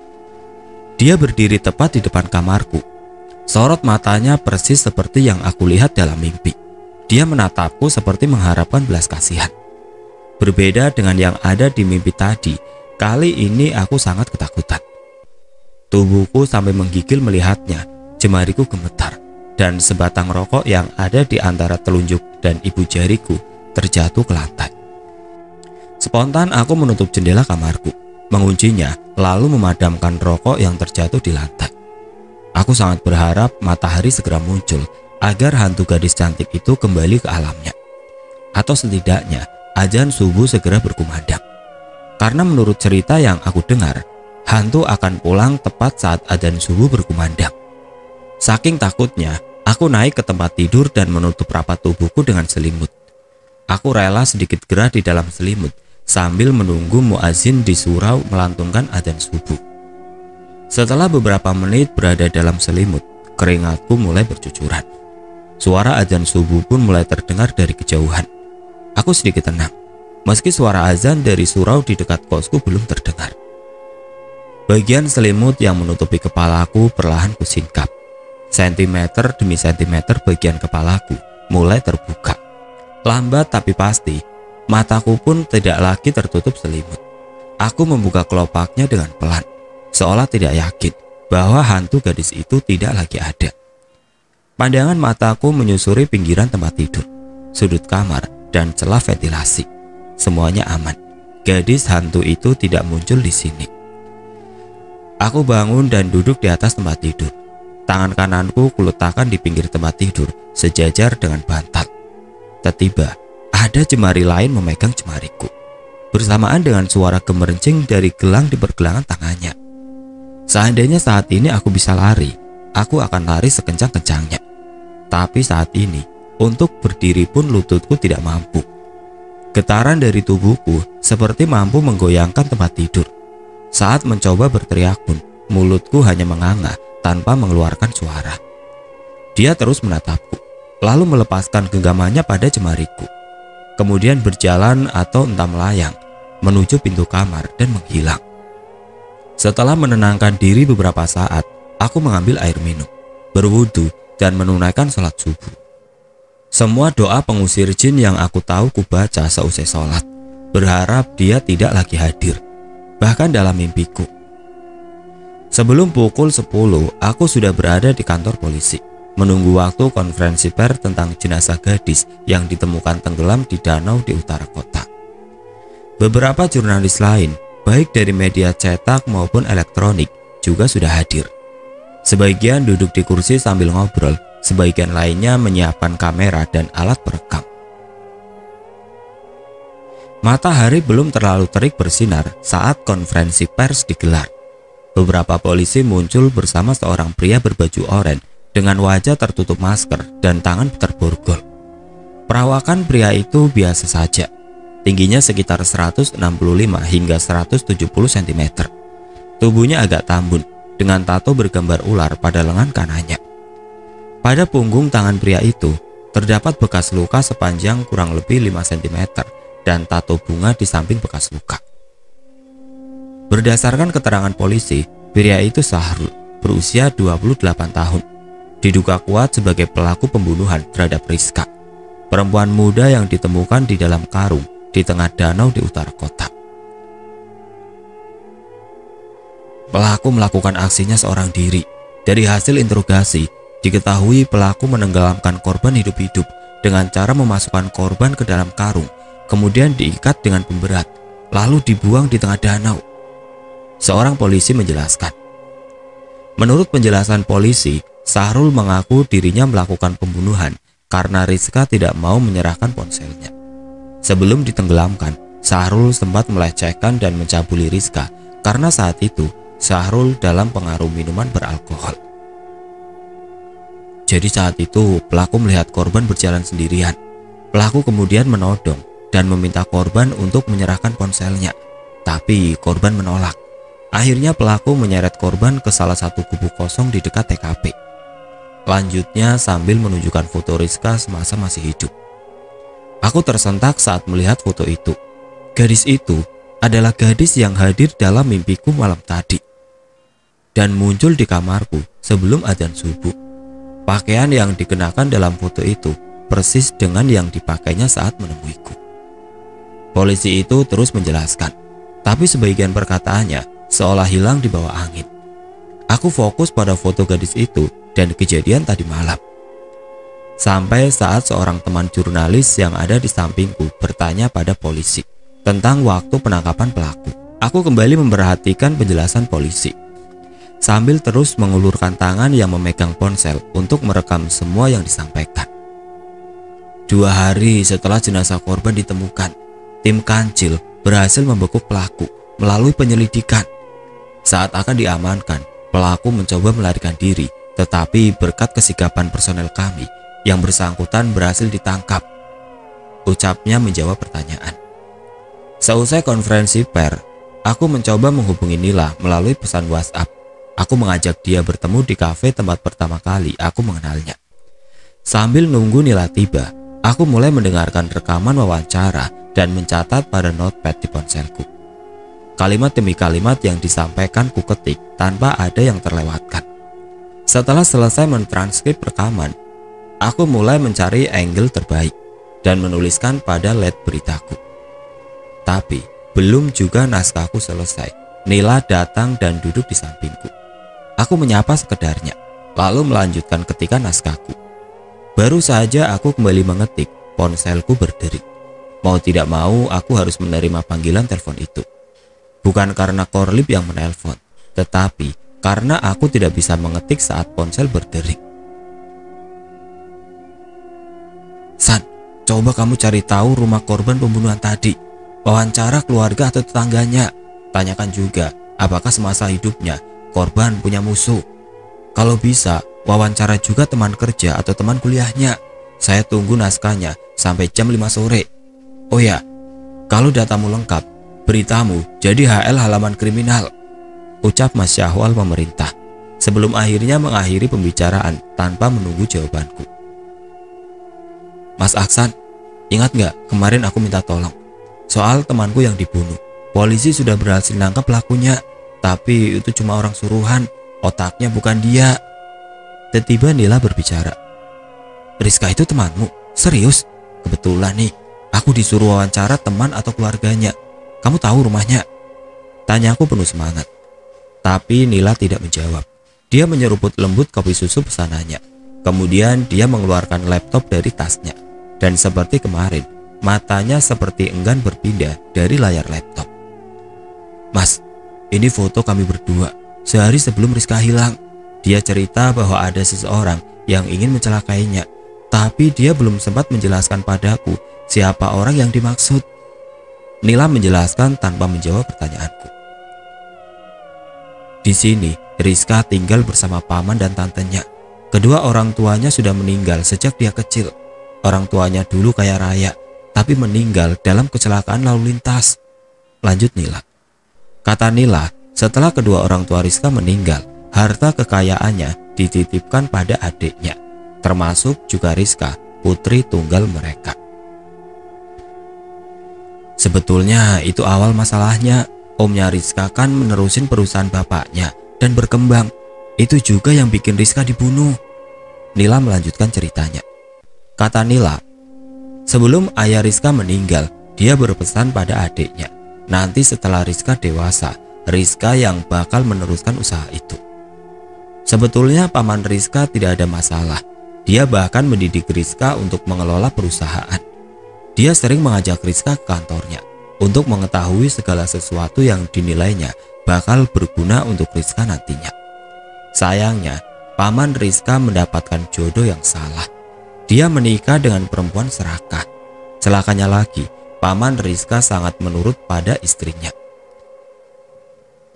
Dia berdiri tepat di depan kamarku. Sorot matanya persis seperti yang aku lihat dalam mimpi. Dia menatapku seperti mengharapkan belas kasihan. Berbeda dengan yang ada di mimpi tadi, kali ini aku sangat ketakutan. Tubuhku sampai menggigil melihatnya. Jemariku gemetar, dan sebatang rokok yang ada di antara telunjuk dan ibu jariku terjatuh ke lantai. Spontan aku menutup jendela kamarku, menguncinya, lalu memadamkan rokok yang terjatuh di lantai. Aku sangat berharap matahari segera muncul agar hantu gadis cantik itu kembali ke alamnya. Atau setidaknya adzan subuh segera berkumandang. Karena menurut cerita yang aku dengar, hantu akan pulang tepat saat adzan subuh berkumandang. Saking takutnya, aku naik ke tempat tidur dan menutup rapat tubuhku dengan selimut. Aku rela sedikit gerah di dalam selimut sambil menunggu muazin di surau melantunkan adzan subuh. Setelah beberapa menit berada dalam selimut, keringatku mulai bercucuran. Suara azan subuh pun mulai terdengar dari kejauhan. Aku sedikit tenang, meski suara azan dari surau di dekat kosku belum terdengar. Bagian selimut yang menutupi kepalaku perlahan kusingkap. Sentimeter demi sentimeter bagian kepalaku mulai terbuka. Lambat tapi pasti, mataku pun tidak lagi tertutup selimut. Aku membuka kelopaknya dengan pelan, seolah tidak yakin bahwa hantu gadis itu tidak lagi ada. Pandangan mataku menyusuri pinggiran tempat tidur, sudut kamar, dan celah ventilasi. Semuanya aman. Gadis hantu itu tidak muncul di sini. Aku bangun dan duduk di atas tempat tidur. Tangan kananku kuletakkan di pinggir tempat tidur, sejajar dengan bantal. Tiba-tiba, ada jemari lain memegang jemariku, bersamaan dengan suara gemercing dari gelang di pergelangan tangannya. Seandainya saat ini aku bisa lari, aku akan lari sekencang-kencangnya. Tapi saat ini, untuk berdiri pun lututku tidak mampu. Getaran dari tubuhku seperti mampu menggoyangkan tempat tidur. Saat mencoba berteriak pun, mulutku hanya menganga tanpa mengeluarkan suara. Dia terus menatapku, lalu melepaskan genggamannya pada jemariku. Kemudian berjalan atau entah melayang menuju pintu kamar dan menghilang. Setelah menenangkan diri beberapa saat, aku mengambil air minum, berwudu, dan menunaikan sholat subuh. Semua doa pengusir jin yang aku tahu kubaca seusai sholat, berharap dia tidak lagi hadir, bahkan dalam mimpiku. Sebelum pukul 10, aku sudah berada di kantor polisi, menunggu waktu konferensi pers tentang jenazah gadis yang ditemukan tenggelam di danau di utara kota. Beberapa jurnalis lain, baik dari media cetak maupun elektronik, juga sudah hadir. Sebagian duduk di kursi sambil ngobrol, sebagian lainnya menyiapkan kamera dan alat perekam. Matahari belum terlalu terik bersinar saat konferensi pers digelar. Beberapa polisi muncul bersama seorang pria berbaju oranye dengan wajah tertutup masker dan tangan terborgol. Perawakan pria itu biasa saja, tingginya sekitar 165 hingga 170 cm. Tubuhnya agak tambun, dengan tato bergambar ular pada lengan kanannya. Pada punggung tangan pria itu, terdapat bekas luka sepanjang kurang lebih 5 cm dan tato bunga di samping bekas luka. Berdasarkan keterangan polisi, pria itu Sahrul, berusia 28 tahun. Diduga kuat sebagai pelaku pembunuhan terhadap Rizka, perempuan muda yang ditemukan di dalam karung di tengah danau di utara kota. Pelaku melakukan aksinya seorang diri. Dari hasil interogasi, diketahui pelaku menenggelamkan korban hidup-hidup dengan cara memasukkan korban ke dalam karung, kemudian diikat dengan pemberat, lalu dibuang di tengah danau. Seorang polisi menjelaskan. Menurut penjelasan polisi, Sahrul mengaku dirinya melakukan pembunuhan karena Rizka tidak mau menyerahkan ponselnya. Sebelum ditenggelamkan, Sahrul sempat melecehkan dan mencabuli Rizka karena saat itu Sahrul dalam pengaruh minuman beralkohol. Jadi saat itu pelaku melihat korban berjalan sendirian. Pelaku kemudian menodong dan meminta korban untuk menyerahkan ponselnya, tapi korban menolak. Akhirnya pelaku menyeret korban ke salah satu kubu kosong di dekat TKP. Lanjutnya sambil menunjukkan foto Rizka semasa masih hidup. Aku tersentak saat melihat foto itu. Gadis itu adalah gadis yang hadir dalam mimpiku malam tadi dan muncul di kamarku sebelum azan subuh. Pakaian yang dikenakan dalam foto itu persis dengan yang dipakainya saat menemuiku. Polisi itu terus menjelaskan, tapi sebagian perkataannya seolah hilang di bawah angin. Aku fokus pada foto gadis itu dan kejadian tadi malam. Sampai saat seorang teman jurnalis yang ada di sampingku bertanya pada polisi tentang waktu penangkapan pelaku. Aku kembali memperhatikan penjelasan polisi, sambil terus mengulurkan tangan yang memegang ponsel untuk merekam semua yang disampaikan. 2 hari setelah jenazah korban ditemukan, tim Kancil berhasil membekuk pelaku melalui penyelidikan. Saat akan diamankan, pelaku mencoba melarikan diri, tetapi berkat kesigapan personel kami, yang bersangkutan berhasil ditangkap. Ucapnya menjawab pertanyaan. Seusai konferensi pers, aku mencoba menghubungi Nila melalui pesan WhatsApp. Aku mengajak dia bertemu di kafe tempat pertama kali aku mengenalnya. Sambil nunggu Nila tiba, aku mulai mendengarkan rekaman wawancara dan mencatat pada notepad di ponselku. Kalimat demi kalimat yang disampaikan ku ketik tanpa ada yang terlewatkan. Setelah selesai mentranskrip rekaman, aku mulai mencari angle terbaik dan menuliskan pada LED beritaku. Tapi belum juga naskahku selesai, Nila datang dan duduk di sampingku. Aku menyapa sekedarnya, lalu melanjutkan ketikan naskahku. Baru saja aku kembali mengetik, ponselku berdering. Mau tidak mau, aku harus menerima panggilan telepon itu. Bukan karena Korlip yang menelpon, tetapi karena aku tidak bisa mengetik saat ponsel berdering. San, coba kamu cari tahu rumah korban pembunuhan tadi. Wawancara keluarga atau tetangganya. Tanyakan juga, apakah semasa hidupnya korban punya musuh. Kalau bisa, wawancara juga teman kerja atau teman kuliahnya. Saya tunggu naskahnya sampai jam 5 sore. Oh ya, kalau datamu lengkap, beritamu jadi HL halaman kriminal, ucap Mas Syahwal pemerintah, sebelum akhirnya mengakhiri pembicaraan tanpa menunggu jawabanku. Mas Aksan, ingat nggak kemarin aku minta tolong soal temanku yang dibunuh? Polisi sudah berhasil nangkap pelakunya, tapi itu cuma orang suruhan, otaknya bukan dia. Tiba-tiba Nila berbicara. Rizka itu temanmu? Serius? Kebetulan nih, aku disuruh wawancara teman atau keluarganya. Kamu tahu rumahnya? Tanyaku penuh semangat. Tapi Nila tidak menjawab. Dia menyeruput lembut kopi susu pesanannya. Kemudian dia mengeluarkan laptop dari tasnya. Dan seperti kemarin, matanya seperti enggan berpindah dari layar laptop. Mas, ini foto kami berdua sehari sebelum Rizka hilang. Dia cerita bahwa ada seseorang yang ingin mencelakainya, tapi dia belum sempat menjelaskan padaku siapa orang yang dimaksud. Nila menjelaskan tanpa menjawab pertanyaanku. Di sini, Rizka tinggal bersama paman dan tantenya. Kedua orang tuanya sudah meninggal sejak dia kecil. Orang tuanya dulu kaya raya, tapi meninggal dalam kecelakaan lalu lintas. Lanjut Nila. Kata Nila, setelah kedua orang tua Rizka meninggal, harta kekayaannya dititipkan pada adiknya, termasuk juga Rizka, putri tunggal mereka. Sebetulnya itu awal masalahnya. Omnya Rizka kan menerusin perusahaan bapaknya dan berkembang. Itu juga yang bikin Rizka dibunuh. Nila melanjutkan ceritanya. Kata Nila, sebelum ayah Rizka meninggal, dia berpesan pada adiknya, nanti setelah Rizka dewasa, Rizka yang bakal meneruskan usaha itu. Sebetulnya paman Rizka tidak ada masalah. Dia bahkan mendidik Rizka untuk mengelola perusahaan. Dia sering mengajak Rizka ke kantornya untuk mengetahui segala sesuatu yang dinilainya bakal berguna untuk Rizka nantinya. Sayangnya, paman Rizka mendapatkan jodoh yang salah. Dia menikah dengan perempuan serakah. Celakanya lagi, paman Rizka sangat menurut pada istrinya.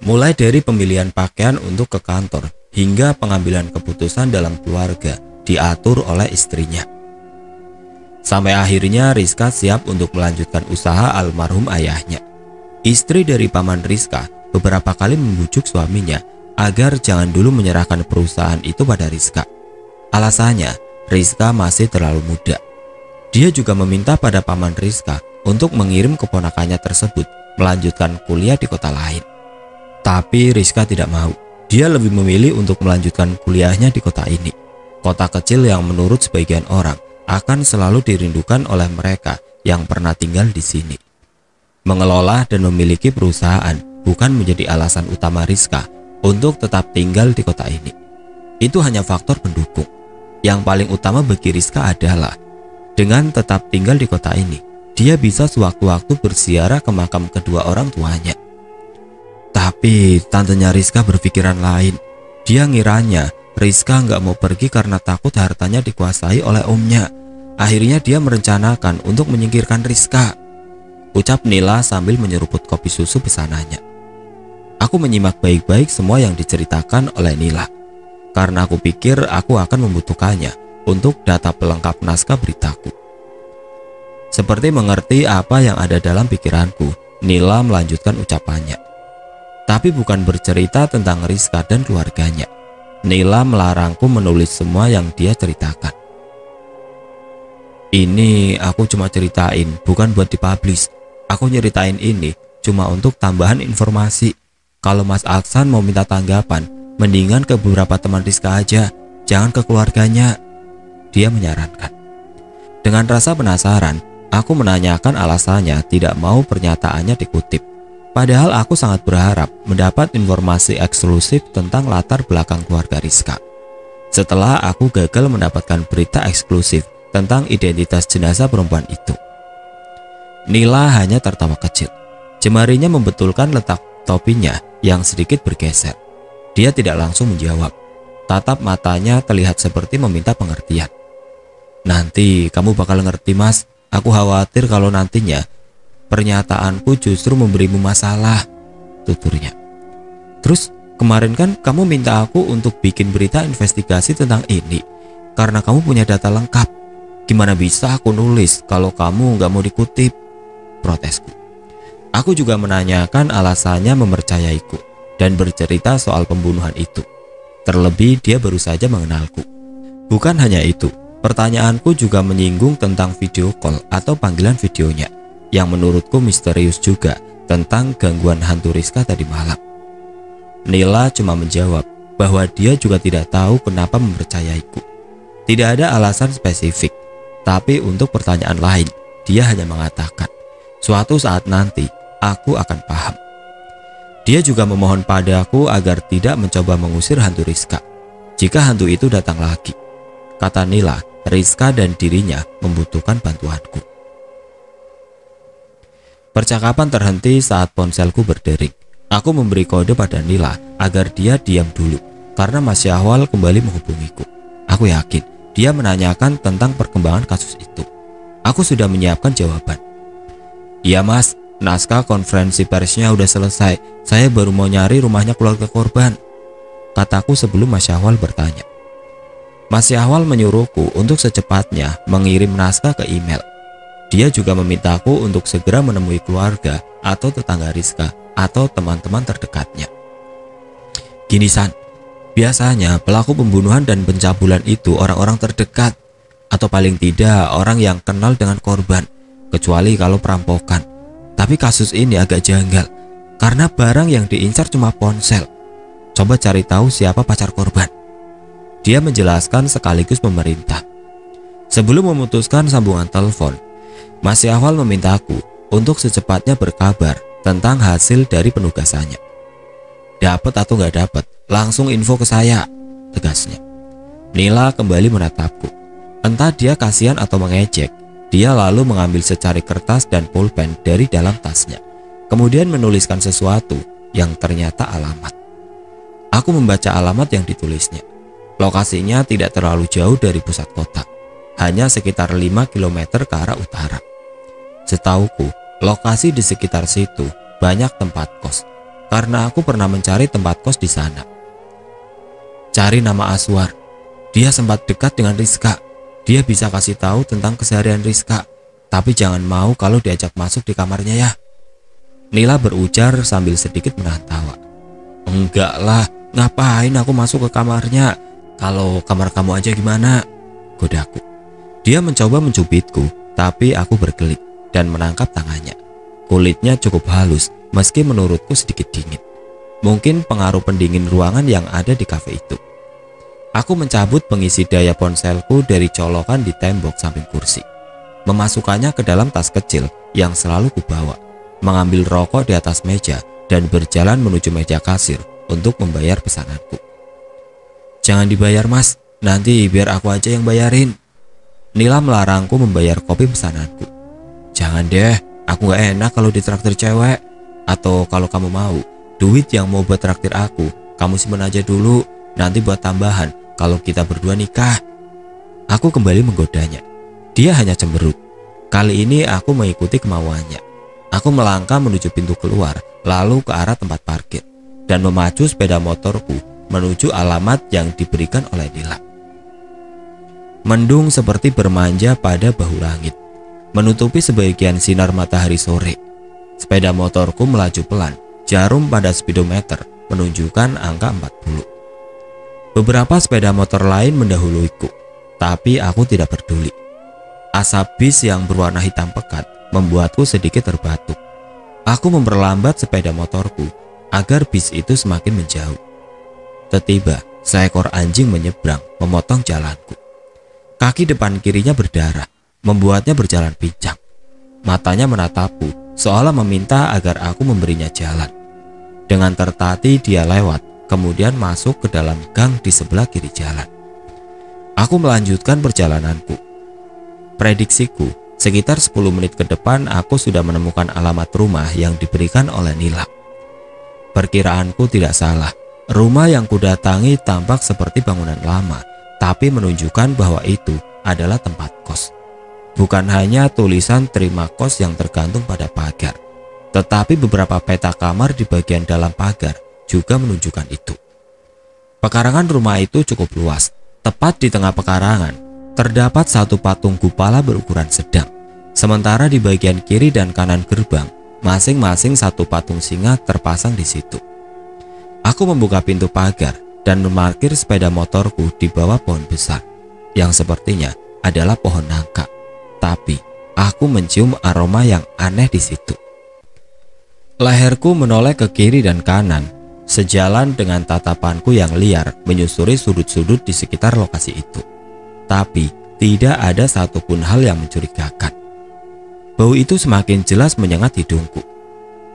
Mulai dari pemilihan pakaian untuk ke kantor hingga pengambilan keputusan dalam keluarga diatur oleh istrinya. Sampai akhirnya Rizka siap untuk melanjutkan usaha almarhum ayahnya. Istri dari paman Rizka beberapa kali membujuk suaminya agar jangan dulu menyerahkan perusahaan itu pada Rizka. Alasannya, Rizka masih terlalu muda. Dia juga meminta pada paman Rizka untuk mengirim keponakannya tersebut melanjutkan kuliah di kota lain. Tapi Rizka tidak mau. Dia lebih memilih untuk melanjutkan kuliahnya di kota ini. Kota kecil yang menurut sebagian orang akan selalu dirindukan oleh mereka yang pernah tinggal di sini. Mengelola dan memiliki perusahaan bukan menjadi alasan utama Rizka untuk tetap tinggal di kota ini. Itu hanya faktor pendukung. Yang paling utama bagi Rizka adalah dengan tetap tinggal di kota ini, dia bisa sewaktu-waktu berziarah ke makam kedua orang tuanya. Tapi tantenya Rizka berpikiran lain. Dia ngiranya Rizka nggak mau pergi karena takut hartanya dikuasai oleh omnya. Akhirnya dia merencanakan untuk menyingkirkan Rizka, ucap Nila sambil menyeruput kopi susu pesanannya. Aku menyimak baik-baik semua yang diceritakan oleh Nila, karena aku pikir aku akan membutuhkannya untuk data pelengkap naskah beritaku. Seperti mengerti apa yang ada dalam pikiranku, Nila melanjutkan ucapannya. Tapi bukan bercerita tentang Rizka dan keluarganya. Nila melarangku menulis semua yang dia ceritakan. Ini aku cuma ceritain, bukan buat dipublish. Aku nyeritain ini cuma untuk tambahan informasi. Kalau Mas Aksan mau minta tanggapan, mendingan ke beberapa teman Rizka aja, jangan ke keluarganya, dia menyarankan. Dengan rasa penasaran, aku menanyakan alasannya tidak mau pernyataannya dikutip. Padahal aku sangat berharap mendapat informasi eksklusif tentang latar belakang keluarga Rizka. Setelah aku gagal mendapatkan berita eksklusif tentang identitas jenazah perempuan itu, Nila hanya tertawa kecil. Jemarinya membetulkan letak topinya yang sedikit bergeser. Dia tidak langsung menjawab. Tatap matanya terlihat seperti meminta pengertian. Nanti kamu bakal ngerti, Mas. Aku khawatir kalau nantinya pernyataanku justru memberimu masalah, tuturnya. Terus kemarin kan kamu minta aku untuk bikin berita investigasi tentang ini karena kamu punya data lengkap. Gimana bisa aku nulis kalau kamu nggak mau dikutip? Protesku. Aku juga menanyakan alasannya mempercayaiku dan bercerita soal pembunuhan itu. Terlebih dia baru saja mengenalku. Bukan hanya itu, pertanyaanku juga menyinggung tentang video call atau panggilan videonya yang menurutku misterius juga tentang gangguan hantu Rizka tadi malam. Nila cuma menjawab bahwa dia juga tidak tahu kenapa mempercayaiku. Tidak ada alasan spesifik, tapi untuk pertanyaan lain, dia hanya mengatakan, suatu saat nanti aku akan paham. Dia juga memohon padaku agar tidak mencoba mengusir hantu Rizka jika hantu itu datang lagi. Kata Nila, Rizka dan dirinya membutuhkan bantuanku. Percakapan terhenti saat ponselku berdering. Aku memberi kode pada Nila agar dia diam dulu karena Mas Syahwal kembali menghubungiku. Aku yakin dia menanyakan tentang perkembangan kasus itu. Aku sudah menyiapkan jawaban. Iya Mas, naskah konferensi persnya udah selesai. Saya baru mau nyari rumahnya keluarga korban, kataku sebelum Mas Syahwal bertanya. Mas Syahwal menyuruhku untuk secepatnya mengirim naskah ke email. Dia juga memintaku untuk segera menemui keluarga atau tetangga Rizka atau teman-teman terdekatnya. Gini San, biasanya pelaku pembunuhan dan pencabulan itu orang-orang terdekat atau paling tidak orang yang kenal dengan korban, kecuali kalau perampokan. Tapi kasus ini agak janggal karena barang yang diincar cuma ponsel. Coba cari tahu siapa pacar korban, dia menjelaskan sekaligus memerintah. Sebelum memutuskan sambungan telepon, Mas Syahwal memintaku untuk secepatnya berkabar tentang hasil dari penugasannya. Dapat atau nggak dapat, langsung info ke saya, tegasnya. Nila kembali menatapku. Entah dia kasihan atau mengejek, dia lalu mengambil secari kertas dan pulpen dari dalam tasnya. Kemudian menuliskan sesuatu yang ternyata alamat. Aku membaca alamat yang ditulisnya. Lokasinya tidak terlalu jauh dari pusat kota, hanya sekitar 5 km ke arah utara. Setauku, lokasi di sekitar situ banyak tempat kos, karena aku pernah mencari tempat kos di sana. Cari nama Aswar, dia sempat dekat dengan Rizka. Dia bisa kasih tahu tentang keseharian Rizka, tapi jangan mau kalau diajak masuk di kamarnya ya. Nila berujar sambil sedikit menahan tawa. Enggak lah, ngapain aku masuk ke kamarnya? Kalau kamar kamu aja gimana? Godaku. Dia mencoba mencubitku, tapi aku berkelit dan menangkap tangannya. Kulitnya cukup halus, meski menurutku sedikit dingin. Mungkin pengaruh pendingin ruangan yang ada di kafe itu. Aku mencabut pengisi daya ponselku dari colokan di tembok samping kursi, memasukkannya ke dalam tas kecil yang selalu kubawa, mengambil rokok di atas meja dan berjalan menuju meja kasir untuk membayar pesananku. Jangan dibayar Mas, nanti biar aku aja yang bayarin. Nila melarangku membayar kopi pesananku. Jangan deh, aku gak enak kalau ditraktir cewek. Atau kalau kamu mau, duit yang mau buat traktir aku, kamu simpen aja dulu, nanti buat tambahan kalau kita berdua nikah. Aku kembali menggodanya. Dia hanya cemberut. Kali ini aku mengikuti kemauannya. Aku melangkah menuju pintu keluar, lalu ke arah tempat parkir, dan memacu sepeda motorku menuju alamat yang diberikan oleh Nila. Mendung seperti bermanja pada bahu langit, menutupi sebagian sinar matahari sore. Sepeda motorku melaju pelan Jarum pada speedometer menunjukkan angka 40. Beberapa sepeda motor lain mendahuluiku, tapi aku tidak peduli. Asap bis yang berwarna hitam pekat membuatku sedikit terbatuk. Aku memperlambat sepeda motorku agar bis itu semakin menjauh. Tiba-tiba seekor anjing menyeberang memotong jalanku. Kaki depan kirinya berdarah, membuatnya berjalan pincang. Matanya menatapku seolah meminta agar aku memberinya jalan. Dengan tertati dia lewat, kemudian masuk ke dalam gang di sebelah kiri jalan. Aku melanjutkan perjalananku. Prediksiku, sekitar 10 menit ke depan aku sudah menemukan alamat rumah yang diberikan oleh Nila. Perkiraanku tidak salah. Rumah yang kudatangi tampak seperti bangunan lama, tapi menunjukkan bahwa itu adalah tempat kos. Bukan hanya tulisan terima kos yang tergantung pada pagar, tetapi beberapa peta kamar di bagian dalam pagar juga menunjukkan itu. Pekarangan rumah itu cukup luas. Tepat di tengah pekarangan terdapat satu patung gupala berukuran sedang. Sementara di bagian kiri dan kanan gerbang, masing-masing satu patung singa terpasang di situ. Aku membuka pintu pagar dan memarkir sepeda motorku di bawah pohon besar, yang sepertinya adalah pohon nangka. Tapi aku mencium aroma yang aneh di situ. Leherku menoleh ke kiri dan kanan, sejalan dengan tatapanku yang liar menyusuri sudut-sudut di sekitar lokasi itu. Tapi tidak ada satupun hal yang mencurigakan. Bau itu semakin jelas menyengat hidungku.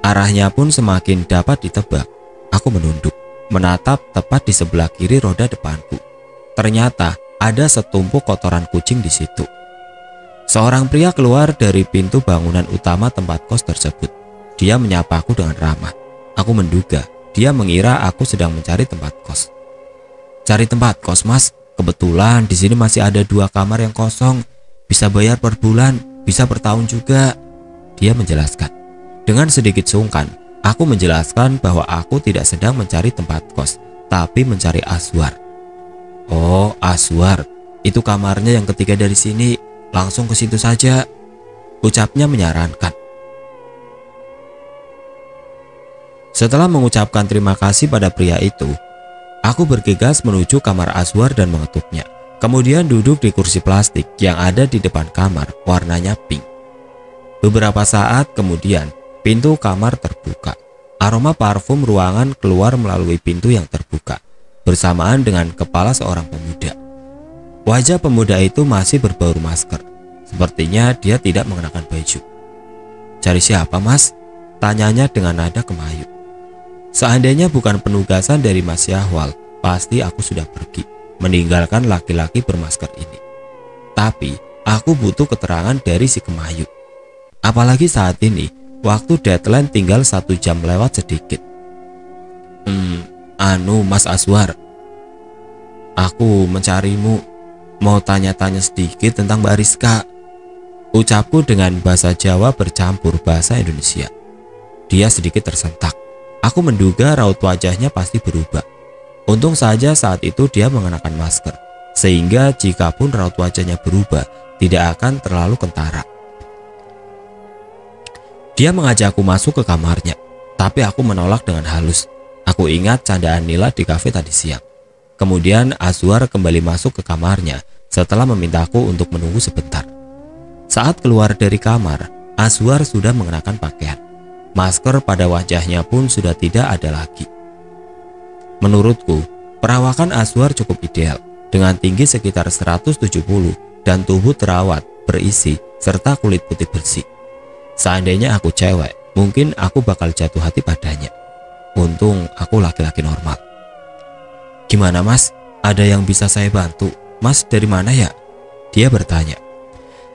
Arahnya pun semakin dapat ditebak. Aku menunduk, menatap tepat di sebelah kiri roda depanku. Ternyata ada setumpuk kotoran kucing di situ. Seorang pria keluar dari pintu bangunan utama tempat kos tersebut. Dia menyapaku dengan ramah. Aku menduga dia mengira aku sedang mencari tempat kos. Cari tempat kos, Mas. Kebetulan di sini masih ada 2 kamar yang kosong. Bisa bayar per bulan, bisa per tahun juga. Dia menjelaskan. Dengan sedikit sungkan, aku menjelaskan bahwa aku tidak sedang mencari tempat kos, tapi mencari Aswar. Oh, Aswar. Itu kamarnya yang ketiga dari sini. Langsung ke situ saja, ucapnya menyarankan. Setelah mengucapkan terima kasih pada pria itu, aku bergegas menuju kamar Aswar dan mengetuknya. Kemudian duduk di kursi plastik yang ada di depan kamar, warnanya pink. Beberapa saat kemudian, pintu kamar terbuka. Aroma parfum ruangan keluar melalui pintu yang terbuka, bersamaan dengan kepala seorang pemuda. Wajah pemuda itu masih berbaur masker. Sepertinya dia tidak mengenakan baju. Cari siapa, Mas? Tanyanya dengan nada kemayu. Seandainya bukan penugasan dari Mas Syahwal, pasti aku sudah pergi, meninggalkan laki-laki bermasker ini. Tapi aku butuh keterangan dari si kemayu. Apalagi saat ini, waktu deadline tinggal 1 jam lewat sedikit. Mas Aswar, aku mencarimu. Mau tanya-tanya sedikit tentang Mbak Rizka, ucapku dengan bahasa Jawa bercampur bahasa Indonesia. Dia sedikit tersentak. Aku menduga raut wajahnya pasti berubah. Untung saja saat itu dia mengenakan masker, sehingga jikapun raut wajahnya berubah, tidak akan terlalu kentara. Dia mengajakku masuk ke kamarnya, tapi aku menolak dengan halus. Aku ingat candaan Nila di kafe tadi siang. Kemudian Aswar kembali masuk ke kamarnya setelah memintaku untuk menunggu sebentar. Saat keluar dari kamar, Aswar sudah mengenakan pakaian. Masker pada wajahnya pun sudah tidak ada lagi. Menurutku, perawakan Aswar cukup ideal, dengan tinggi sekitar 170 dan tubuh terawat, berisi, serta kulit putih bersih. Seandainya aku cewek, mungkin aku bakal jatuh hati padanya. Untung aku laki-laki normal. Gimana, Mas? Ada yang bisa saya bantu? Mas dari mana ya? Dia bertanya.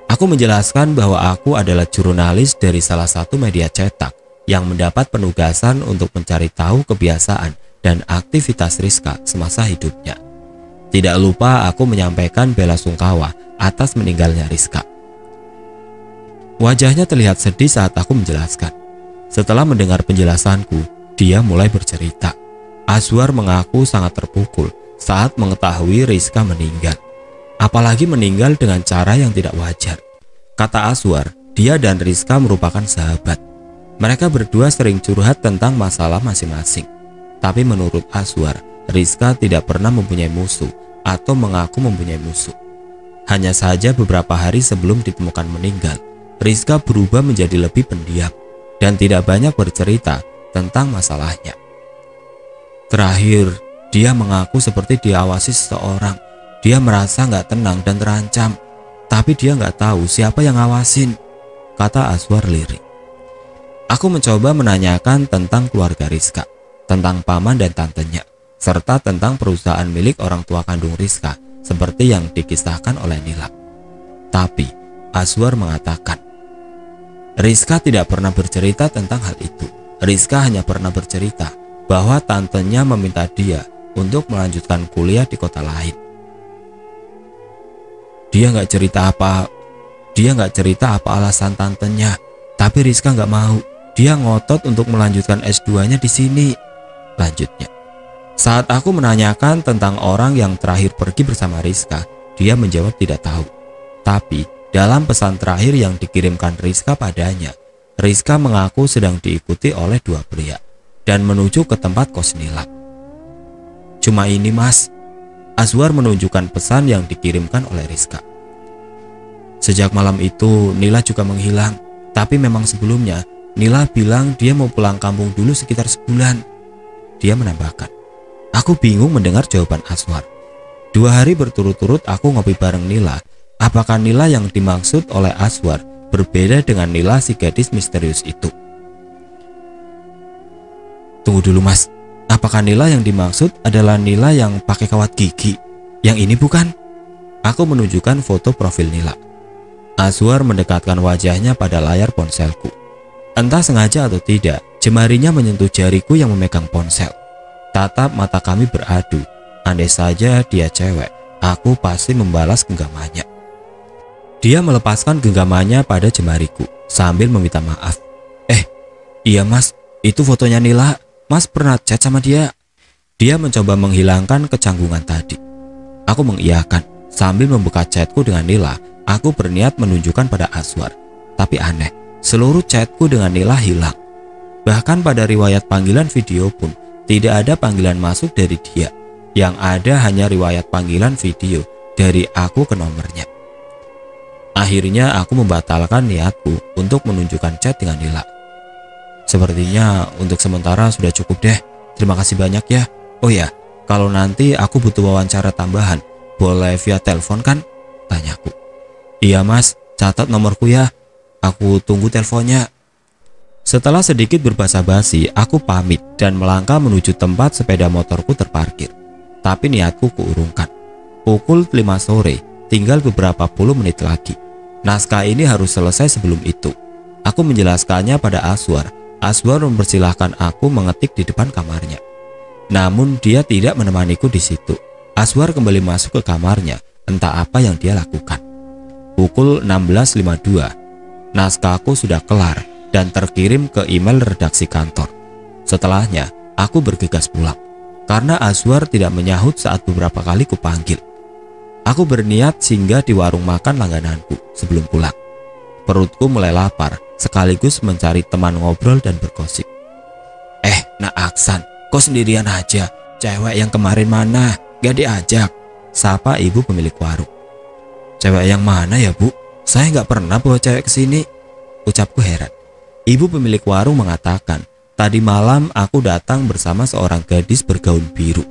Aku menjelaskan bahwa aku adalah jurnalis dari salah satu media cetak yang mendapat penugasan untuk mencari tahu kebiasaan dan aktivitas Rizka semasa hidupnya. Tidak lupa aku menyampaikan bela sungkawa atas meninggalnya Rizka. Wajahnya terlihat sedih saat aku menjelaskan. Setelah mendengar penjelasanku, dia mulai bercerita. Aswar mengaku sangat terpukul saat mengetahui Rizka meninggal. Apalagi meninggal dengan cara yang tidak wajar. Kata Aswar, dia dan Rizka merupakan sahabat. Mereka berdua sering curhat tentang masalah masing-masing. Tapi menurut Azwar, Rizka tidak pernah mempunyai musuh atau mengaku mempunyai musuh. Hanya saja beberapa hari sebelum ditemukan meninggal, Rizka berubah menjadi lebih pendiam dan tidak banyak bercerita tentang masalahnya. Terakhir, dia mengaku seperti diawasi seseorang. Dia merasa nggak tenang dan terancam, tapi dia nggak tahu siapa yang ngawasin, kata Azwar lirik. Aku mencoba menanyakan tentang keluarga Rizka, tentang paman dan tantenya, serta tentang perusahaan milik orang tua kandung Rizka seperti yang dikisahkan oleh Nila. Tapi Azwar mengatakan, Rizka tidak pernah bercerita tentang hal itu. Rizka hanya pernah bercerita bahwa tantenya meminta dia untuk melanjutkan kuliah di kota lain. Dia nggak cerita apa alasan tantenya, tapi Rizka nggak mau. Dia ngotot untuk melanjutkan S2-nya di sini, lanjutnya. Saat aku menanyakan tentang orang yang terakhir pergi bersama Rizka, dia menjawab tidak tahu. Tapi dalam pesan terakhir yang dikirimkan Rizka padanya, Rizka mengaku sedang diikuti oleh dua pria dan menuju ke tempat kos Nila. Cuma ini mas, Azwar menunjukkan pesan yang dikirimkan oleh Rizka. Sejak malam itu Nila juga menghilang, tapi memang sebelumnya Nila bilang dia mau pulang kampung dulu sekitar sebulan. Dia menambahkan, aku bingung mendengar jawaban Azwar. 2 hari berturut-turut aku ngopi bareng Nila. Apakah Nila yang dimaksud oleh Azwar berbeda dengan Nila si gadis misterius itu? Tunggu dulu mas, apakah Nila yang dimaksud adalah Nila yang pakai kawat gigi? Yang ini bukan? Aku menunjukkan foto profil Nila. Azwar mendekatkan wajahnya pada layar ponselku. Entah sengaja atau tidak, jemarinya menyentuh jariku yang memegang ponsel. Tatap mata kami beradu. Andai saja dia cewek, aku pasti membalas genggamannya. Dia melepaskan genggamannya pada jemariku sambil meminta maaf. Iya mas, itu fotonya Nila. Mas pernah chat sama dia. Dia mencoba menghilangkan kecanggungan tadi. Aku mengiyakan sambil membuka chatku dengan Nila. Aku berniat menunjukkan pada Azwar. Tapi aneh, seluruh chatku dengan Nila hilang. Bahkan pada riwayat panggilan video pun tidak ada panggilan masuk dari dia. Yang ada hanya riwayat panggilan video dari aku ke nomornya. Akhirnya aku membatalkan niatku untuk menunjukkan chat dengan Nila. Sepertinya untuk sementara sudah cukup deh. Terima kasih banyak ya. Oh ya, kalau nanti aku butuh wawancara tambahan, boleh via telepon kan? Tanyaku. Iya mas, catat nomorku ya. Aku tunggu teleponnya. Setelah sedikit berbasa-basi, aku pamit dan melangkah menuju tempat sepeda motorku terparkir. Tapi niatku kuurungkan. Pukul 5 sore, tinggal beberapa puluh menit lagi. Naskah ini harus selesai sebelum itu. Aku menjelaskannya pada Azwar. Azwar mempersilahkan aku mengetik di depan kamarnya. Namun dia tidak menemaniku di situ. Azwar kembali masuk ke kamarnya, entah apa yang dia lakukan. Pukul 16.52, naskahku sudah kelar dan terkirim ke email redaksi kantor. Setelahnya, aku bergegas pulang karena Azwar tidak menyahut saat beberapa kali kupanggil. Aku berniat singgah di warung makan langgananku sebelum pulang. Perutku mulai lapar, sekaligus mencari teman ngobrol dan bergosip. Nak Aksan, kok sendirian aja? Cewek yang kemarin mana? Gak diajak? Sapa ibu pemilik warung. Cewek yang mana ya bu? Saya nggak pernah bawa cewek ke sini. Ucapku heran. Ibu pemilik warung mengatakan, tadi malam aku datang bersama seorang gadis bergaun biru.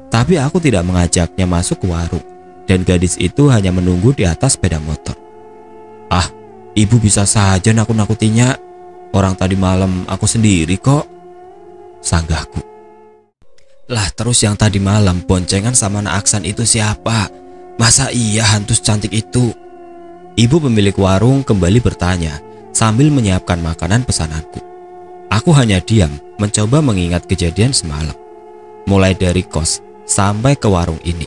Tapi aku tidak mengajaknya masuk ke warung. Dan gadis itu hanya menunggu di atas sepeda motor. Ah, ibu bisa saja nakut-nakutinya. Orang tadi malam aku sendiri kok. Sanggahku. Lah terus yang tadi malam boncengan sama Nak Aksan itu siapa? Masa iya hantu secantik itu? Ibu pemilik warung kembali bertanya sambil menyiapkan makanan pesananku. Aku hanya diam mencoba mengingat kejadian semalam. Mulai dari kos sampai ke warung ini.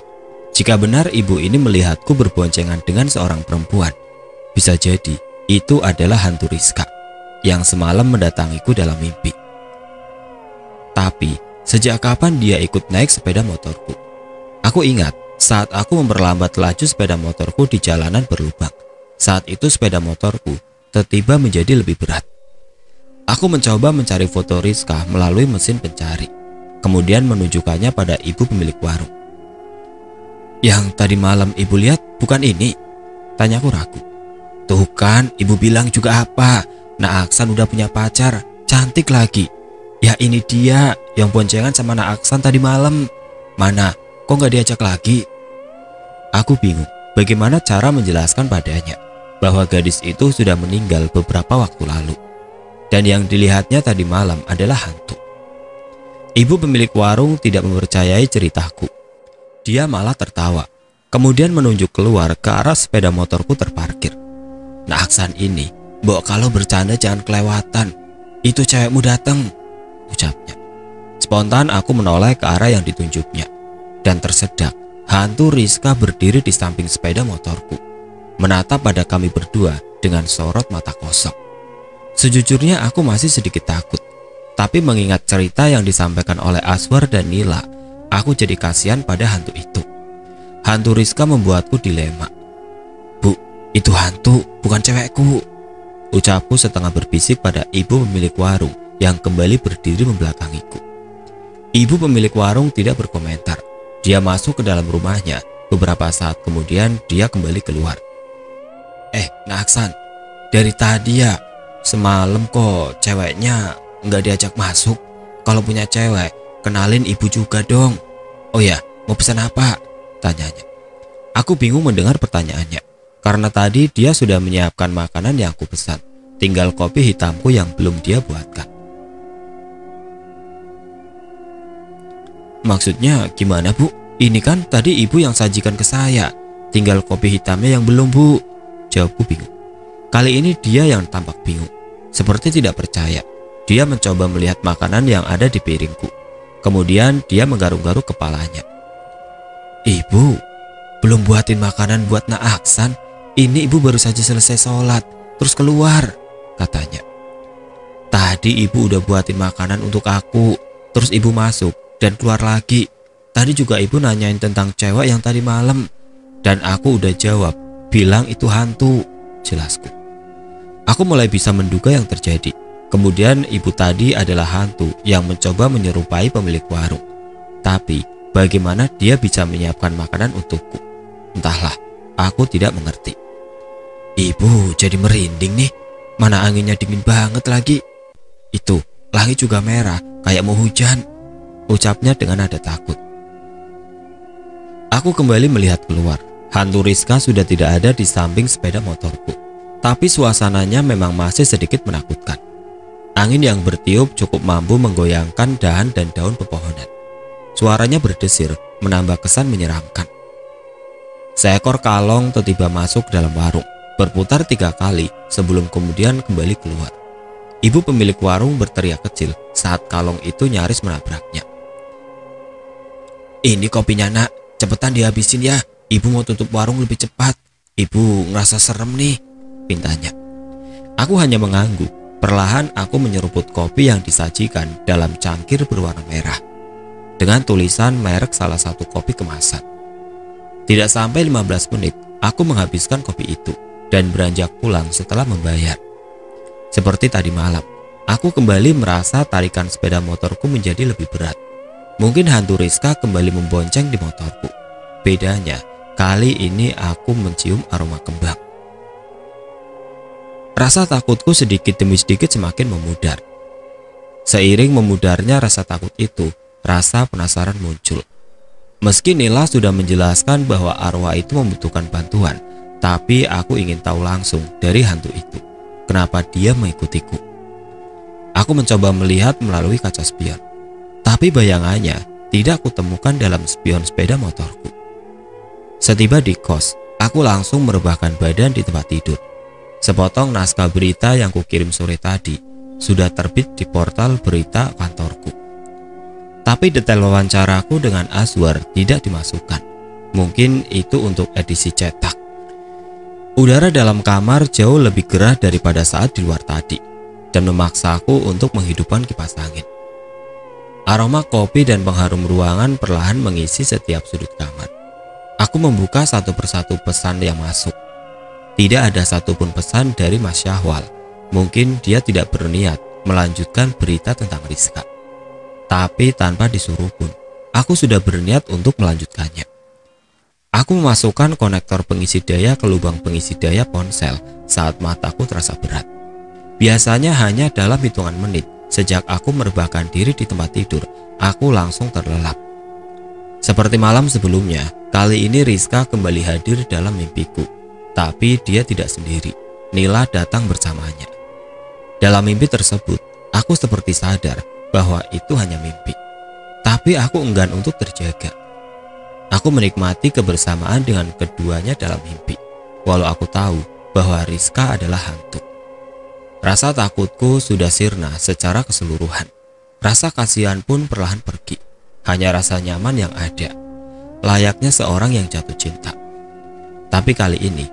Jika benar ibu ini melihatku berboncengan dengan seorang perempuan, bisa jadi itu adalah hantu Rizka yang semalam mendatangiku dalam mimpi. Tapi sejak kapan dia ikut naik sepeda motorku? Aku ingat saat aku memperlambat laju sepeda motorku di jalanan berlubang. Saat itu sepeda motorku tiba-tiba menjadi lebih berat. Aku Aku mencoba mencari foto Rizka melalui mesin pencari, kemudian menunjukkannya pada ibu pemilik warung. "Yang tadi malam ibu lihat bukan ini?" tanyaku ragu. "Tuh kan, ibu bilang juga apa? Nak Aksan udah punya pacar, cantik lagi. Ya ini dia yang boncengan sama Nak Aksan tadi malam. Mana, kok nggak diajak lagi?" Aku bingung bagaimana cara menjelaskan padanya bahwa gadis itu sudah meninggal beberapa waktu lalu, dan yang dilihatnya tadi malam adalah hantu. Ibu pemilik warung tidak mempercayai ceritaku. Dia malah tertawa, kemudian menunjuk keluar ke arah sepeda motorku terparkir. "Nak Aksan ini, Mbok kalau bercanda jangan kelewatan. Itu cewekmu datang," ucapnya. Spontan aku menoleh ke arah yang ditunjuknya, dan tersedak hantu Rizka berdiri di samping sepeda motorku, menatap pada kami berdua dengan sorot mata kosong. Sejujurnya aku masih sedikit takut, tapi mengingat cerita yang disampaikan oleh Aswar dan Nila, aku jadi kasihan pada hantu itu. Hantu Rizka membuatku dilema. "Bu, itu hantu, bukan cewekku," ucapku setengah berbisik pada ibu pemilik warung yang kembali berdiri membelakangiku. Ibu pemilik warung tidak berkomentar. Dia masuk ke dalam rumahnya. Beberapa saat kemudian dia kembali keluar. Nak Aksan, dari tadi ya, semalam kok ceweknya nggak diajak masuk. Kalau punya cewek, kenalin ibu juga dong." "Oh ya, mau pesan apa?" tanyanya. Aku bingung mendengar pertanyaannya, karena tadi dia sudah menyiapkan makanan yang aku pesan. Tinggal kopi hitamku yang belum dia buatkan. "Maksudnya gimana, Bu? Ini kan tadi ibu yang sajikan ke saya. Tinggal kopi hitamnya yang belum, Bu," jawabku bingung. Kali ini dia yang tampak bingung, seperti tidak percaya. Dia mencoba melihat makanan yang ada di piringku. Kemudian dia menggaruk-garuk kepalanya. "Ibu, belum buatin makanan buat Nak Aksan. Ini ibu baru saja selesai sholat, terus keluar," katanya. "Tadi ibu udah buatin makanan untuk aku, terus ibu masuk dan keluar lagi. Tadi juga ibu nanyain tentang cewek yang tadi malam, dan aku udah jawab, bilang itu hantu," jelasku. Aku mulai bisa menduga yang terjadi. Kemudian ibu tadi adalah hantu yang mencoba menyerupai pemilik warung. Tapi bagaimana dia bisa menyiapkan makanan untukku? Entahlah, aku tidak mengerti. "Ibu jadi merinding nih. Mana anginnya dingin banget lagi. Itu, langit juga merah, kayak mau hujan," ucapnya dengan nada takut. Aku kembali melihat keluar. Hantu Rizka sudah tidak ada di samping sepeda motorku. Tapi suasananya memang masih sedikit menakutkan. Angin yang bertiup cukup mampu menggoyangkan dahan dan daun pepohonan. Suaranya berdesir, menambah kesan menyeramkan. Seekor kalong tiba-tiba masuk dalam warung, berputar 3 kali sebelum kemudian kembali keluar. Ibu pemilik warung berteriak kecil saat kalong itu nyaris menabraknya. "Ini kopinya, Nak. Cepetan dihabisin ya. Ibu mau tutup warung lebih cepat. Ibu ngerasa serem nih," pintanya. Aku hanya mengangguk. Perlahan aku menyeruput kopi yang disajikan dalam cangkir berwarna merah dengan tulisan merek salah satu kopi kemasan. Tidak sampai 15 menit, aku menghabiskan kopi itu dan beranjak pulang setelah membayar. Seperti tadi malam, aku kembali merasa tarikan sepeda motorku menjadi lebih berat. Mungkin hantu Rizka kembali membonceng di motorku. Bedanya, kali ini aku mencium aroma kembang. Rasa takutku sedikit demi sedikit semakin memudar. Seiring memudarnya rasa takut itu, rasa penasaran muncul. Meski Nila sudah menjelaskan bahwa arwah itu membutuhkan bantuan, tapi aku ingin tahu langsung dari hantu itu, kenapa dia mengikutiku. Aku mencoba melihat melalui kaca spion, tapi bayangannya tidak kutemukan dalam spion sepeda motorku. Setiba di kos, aku langsung merebahkan badan di tempat tidur. Sepotong naskah berita yang kukirim sore tadi sudah terbit di portal berita kantorku. Tapi detail wawancaraku dengan Aswar tidak dimasukkan. Mungkin itu untuk edisi cetak. Udara dalam kamar jauh lebih gerah daripada saat di luar tadi, dan memaksaku untuk menghidupkan kipas angin. Aroma kopi dan pengharum ruangan perlahan mengisi setiap sudut kamar. Aku membuka satu persatu pesan yang masuk. Tidak ada satupun pesan dari Mas Syahwal. Mungkin dia tidak berniat melanjutkan berita tentang Rizka. Tapi tanpa disuruh pun, aku sudah berniat untuk melanjutkannya. Aku memasukkan konektor pengisi daya ke lubang pengisi daya ponsel saat mataku terasa berat. Biasanya hanya dalam hitungan menit sejak aku merebahkan diri di tempat tidur, aku langsung terlelap. Seperti malam sebelumnya, kali ini Rizka kembali hadir dalam mimpiku. Tapi dia tidak sendiri, Nila datang bersamanya. Dalam mimpi tersebut, aku seperti sadar bahwa itu hanya mimpi. Tapi aku enggan untuk terjaga. Aku menikmati kebersamaan dengan keduanya dalam mimpi, walau aku tahu bahwa Rizka adalah hantu. Rasa takutku sudah sirna secara keseluruhan. Rasa kasihan pun perlahan pergi. Hanya rasa nyaman yang ada, layaknya seorang yang jatuh cinta. Tapi kali ini,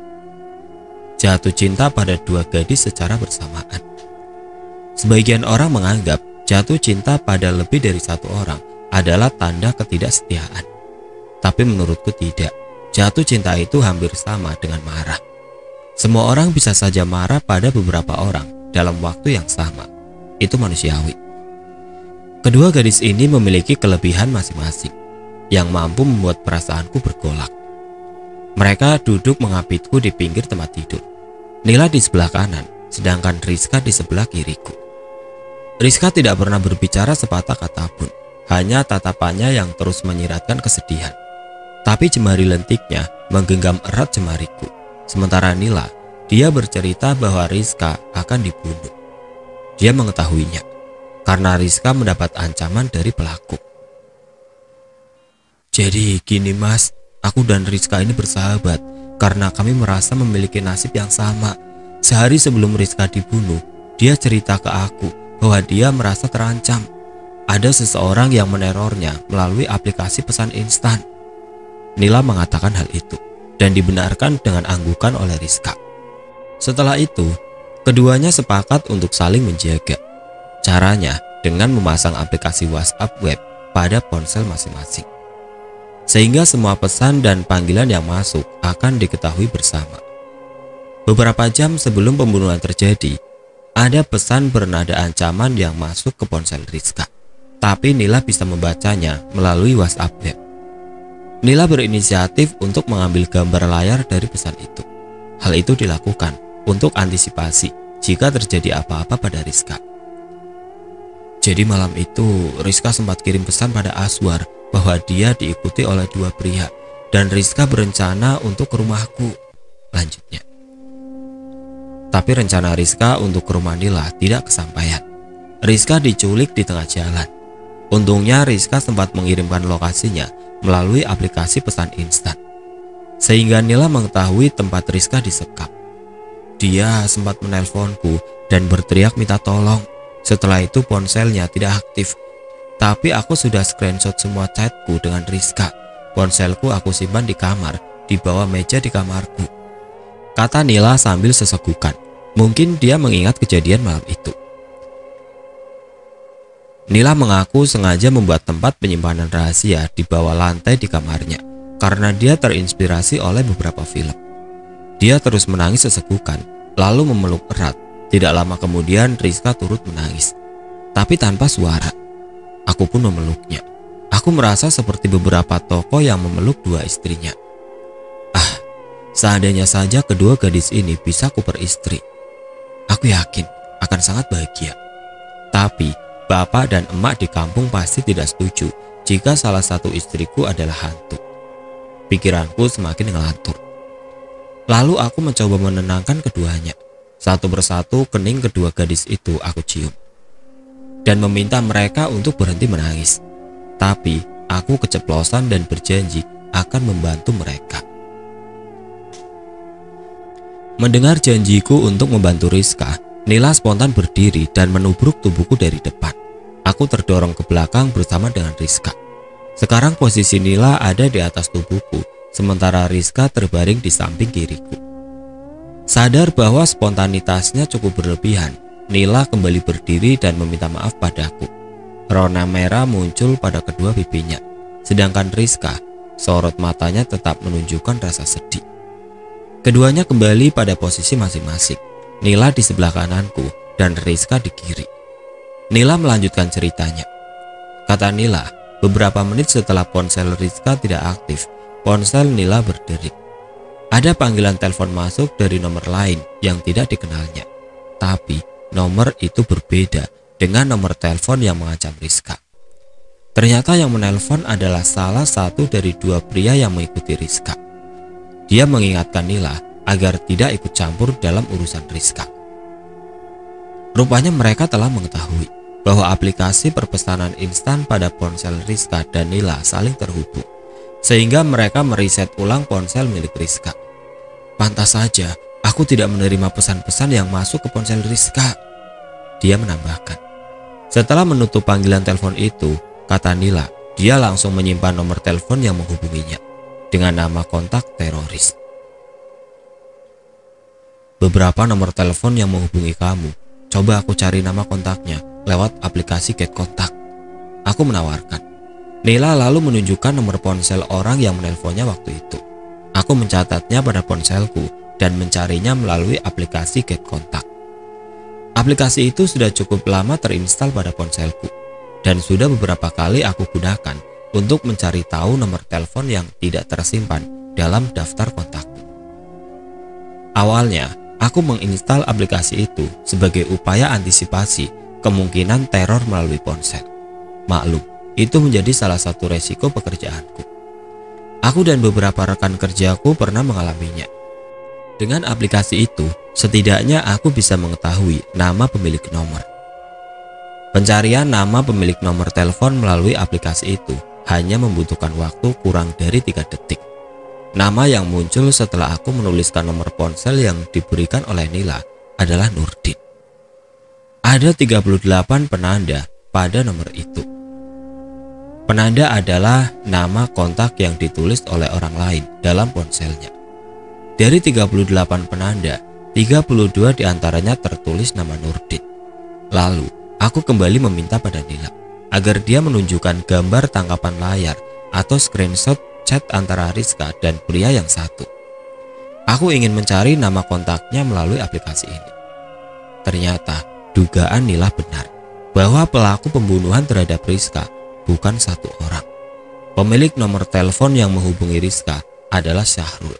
jatuh cinta pada dua gadis secara bersamaan. Sebagian orang menganggap jatuh cinta pada lebih dari satu orang adalah tanda ketidaksetiaan. Tapi menurutku tidak. Jatuh cinta itu hampir sama dengan marah. Semua orang bisa saja marah pada beberapa orang dalam waktu yang sama. Itu manusiawi. Kedua gadis ini memiliki kelebihan masing-masing yang mampu membuat perasaanku bergolak. Mereka duduk mengapitku di pinggir tempat tidur. Nila di sebelah kanan, sedangkan Rizka di sebelah kiriku. Rizka tidak pernah berbicara sepatah kata pun, hanya tatapannya yang terus menyiratkan kesedihan. Tapi jemari lentiknya menggenggam erat jemariku. Sementara Nila, dia bercerita bahwa Rizka akan dibunuh. Dia mengetahuinya karena Rizka mendapat ancaman dari pelaku. Jadi gini mas, aku dan Rizka ini bersahabat karena kami merasa memiliki nasib yang sama. Sehari sebelum Rizka dibunuh, dia cerita ke aku bahwa dia merasa terancam. Ada seseorang yang menerornya melalui aplikasi pesan instan. Nila mengatakan hal itu dan dibenarkan dengan anggukan oleh Rizka. Setelah itu, keduanya sepakat untuk saling menjaga. Caranya dengan memasang aplikasi WhatsApp web pada ponsel masing-masing. Sehingga semua pesan dan panggilan yang masuk akan diketahui bersama. Beberapa jam sebelum pembunuhan terjadi, ada pesan bernada ancaman yang masuk ke ponsel Rizka. Tapi Nila bisa membacanya melalui WhatsApp web. Nila berinisiatif untuk mengambil gambar layar dari pesan itu. Hal itu dilakukan untuk antisipasi jika terjadi apa-apa pada Rizka. Jadi malam itu Rizka sempat kirim pesan pada Aswar bahwa dia diikuti oleh dua pria dan Rizka berencana untuk ke rumahku. Lanjutnya. Tapi rencana Rizka untuk ke rumah Nila tidak kesampaian. Rizka diculik di tengah jalan. Untungnya Rizka sempat mengirimkan lokasinya melalui aplikasi pesan instan. Sehingga Nila mengetahui tempat Rizka disekap. Dia sempat menelponku dan berteriak minta tolong. Setelah itu ponselnya tidak aktif. Tapi aku sudah screenshot semua chatku dengan Rizka. Ponselku aku simpan di kamar, di bawah meja di kamarku. Kata Nila sambil sesegukan. Mungkin dia mengingat kejadian malam itu. Nila mengaku sengaja membuat tempat penyimpanan rahasia di bawah lantai di kamarnya karena dia terinspirasi oleh beberapa film. Dia terus menangis sesegukan, lalu memeluk erat. Tidak lama kemudian Rizka turut menangis, tapi tanpa suara. Aku pun memeluknya. Aku merasa seperti beberapa tokoh yang memeluk dua istrinya. Seandainya saja kedua gadis ini bisa kuperistri, aku yakin akan sangat bahagia. Tapi bapak dan emak di kampung pasti tidak setuju jika salah satu istriku adalah hantu. Pikiranku semakin ngelantur. Lalu aku mencoba menenangkan keduanya. Satu persatu kening kedua gadis itu aku cium dan meminta mereka untuk berhenti menangis. Tapi aku keceplosan dan berjanji akan membantu mereka. Mendengar janjiku untuk membantu Rizka, Nila spontan berdiri dan menubruk tubuhku dari depan. Aku terdorong ke belakang bersama dengan Rizka. Sekarang posisi Nila ada di atas tubuhku, sementara Rizka terbaring di samping kiriku. Sadar bahwa spontanitasnya cukup berlebihan, Nila kembali berdiri dan meminta maaf padaku. Rona merah muncul pada kedua pipinya, sedangkan Rizka, sorot matanya tetap menunjukkan rasa sedih. Keduanya kembali pada posisi masing-masing. Nila di sebelah kananku dan Rizka di kiri. Nila melanjutkan ceritanya. Kata Nila, beberapa menit setelah ponsel Rizka tidak aktif, ponsel Nila berdering. Ada panggilan telepon masuk dari nomor lain yang tidak dikenalnya. Tapi nomor itu berbeda dengan nomor telepon yang mengancam Rizka. Ternyata yang menelpon adalah salah satu dari dua pria yang mengikuti Rizka. Dia mengingatkan Nila agar tidak ikut campur dalam urusan Rizka. Rupanya mereka telah mengetahui bahwa aplikasi perpesanan instan pada ponsel Rizka dan Nila saling terhubung, sehingga mereka meriset ulang ponsel milik Rizka. Pantas saja aku tidak menerima pesan-pesan yang masuk ke ponsel Rizka, dia menambahkan. Setelah menutup panggilan telepon itu, kata Nila, dia langsung menyimpan nomor telepon yang menghubunginya dengan nama kontak teroris. Beberapa nomor telepon yang menghubungi kamu, coba aku cari nama kontaknya lewat aplikasi Get Kontak, aku menawarkan. Nila lalu menunjukkan nomor ponsel orang yang menelponnya waktu itu. Aku mencatatnya pada ponselku dan mencarinya melalui aplikasi Get Kontak. Aplikasi itu sudah cukup lama terinstal pada ponselku dan sudah beberapa kali aku gunakan untuk mencari tahu nomor telepon yang tidak tersimpan dalam daftar kontakku. Awalnya, aku menginstal aplikasi itu sebagai upaya antisipasi kemungkinan teror melalui ponsel. Maklum, itu menjadi salah satu resiko pekerjaanku. Aku dan beberapa rekan kerjaku pernah mengalaminya. Dengan aplikasi itu, setidaknya aku bisa mengetahui nama pemilik nomor. Pencarian nama pemilik nomor telepon melalui aplikasi itu hanya membutuhkan waktu kurang dari 3 detik. Nama yang muncul setelah aku menuliskan nomor ponsel yang diberikan oleh Nila adalah Nurdin. Ada 38 penanda pada nomor itu. Penanda adalah nama kontak yang ditulis oleh orang lain dalam ponselnya. Dari 38 penanda, 32 diantaranya tertulis nama Nurdin. Lalu, aku kembali meminta pada Nila agar dia menunjukkan gambar tangkapan layar atau screenshot chat antara Rizka dan pria yang satu. Aku ingin mencari nama kontaknya melalui aplikasi ini. Ternyata, dugaan Nila benar bahwa pelaku pembunuhan terhadap Rizka bukan satu orang. Pemilik nomor telepon yang menghubungi Rizka adalah Syahrul,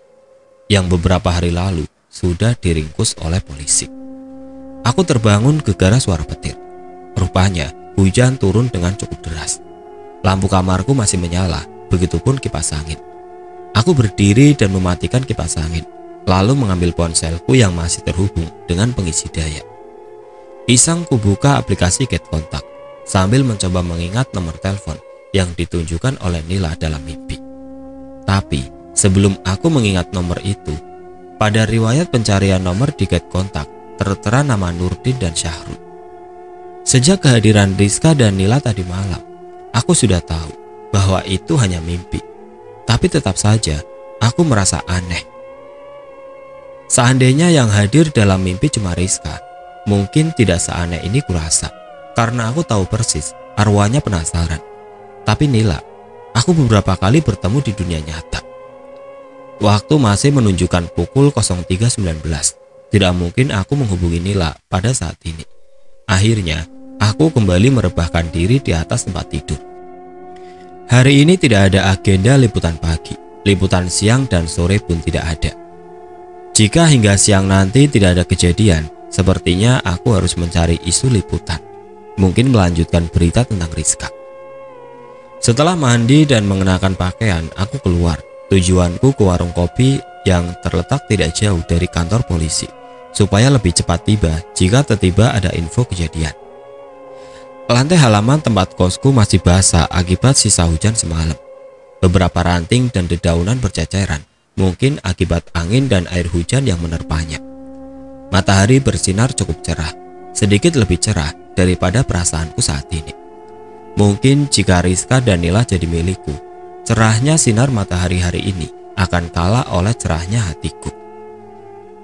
yang beberapa hari lalu sudah diringkus oleh polisi. Aku terbangun gegara suara petir. Rupanya hujan turun dengan cukup deras. Lampu kamarku masih menyala, begitupun kipas angin. Aku berdiri dan mematikan kipas angin, lalu mengambil ponselku yang masih terhubung dengan pengisi daya. Iseng kubuka aplikasi Get Kontak sambil mencoba mengingat nomor telepon yang ditunjukkan oleh Nila dalam mimpi. Tapi sebelum aku mengingat nomor itu, pada riwayat pencarian nomor di Get Kontak tertera nama Nurdin dan Syahrul. Sejak kehadiran Rizka dan Nila tadi malam, aku sudah tahu bahwa itu hanya mimpi. Tapi tetap saja aku merasa aneh. Seandainya yang hadir dalam mimpi cuma Rizka, mungkin tidak seaneh ini kurasa. Karena aku tahu persis arwahnya penasaran. Tapi Nila, aku beberapa kali bertemu di dunia nyata. Waktu masih menunjukkan pukul 03.19. Tidak mungkin aku menghubungi Nila pada saat ini. Akhirnya, aku kembali merebahkan diri di atas tempat tidur. Hari ini tidak ada agenda liputan pagi, liputan siang dan sore pun tidak ada. Jika hingga siang nanti tidak ada kejadian, sepertinya aku harus mencari isu liputan. Mungkin melanjutkan berita tentang Rizka. Setelah mandi dan mengenakan pakaian, aku keluar. Tujuanku ke warung kopi yang terletak tidak jauh dari kantor polisi, supaya lebih cepat tiba jika tiba-tiba ada info kejadian. Lantai halaman tempat kosku masih basah akibat sisa hujan semalam. Beberapa ranting dan dedaunan berceceran, mungkin akibat angin dan air hujan yang menerpanya. Matahari bersinar cukup cerah, sedikit lebih cerah daripada perasaanku saat ini. Mungkin jika Rizka dan Nila jadi milikku, cerahnya sinar matahari hari ini akan kalah oleh cerahnya hatiku.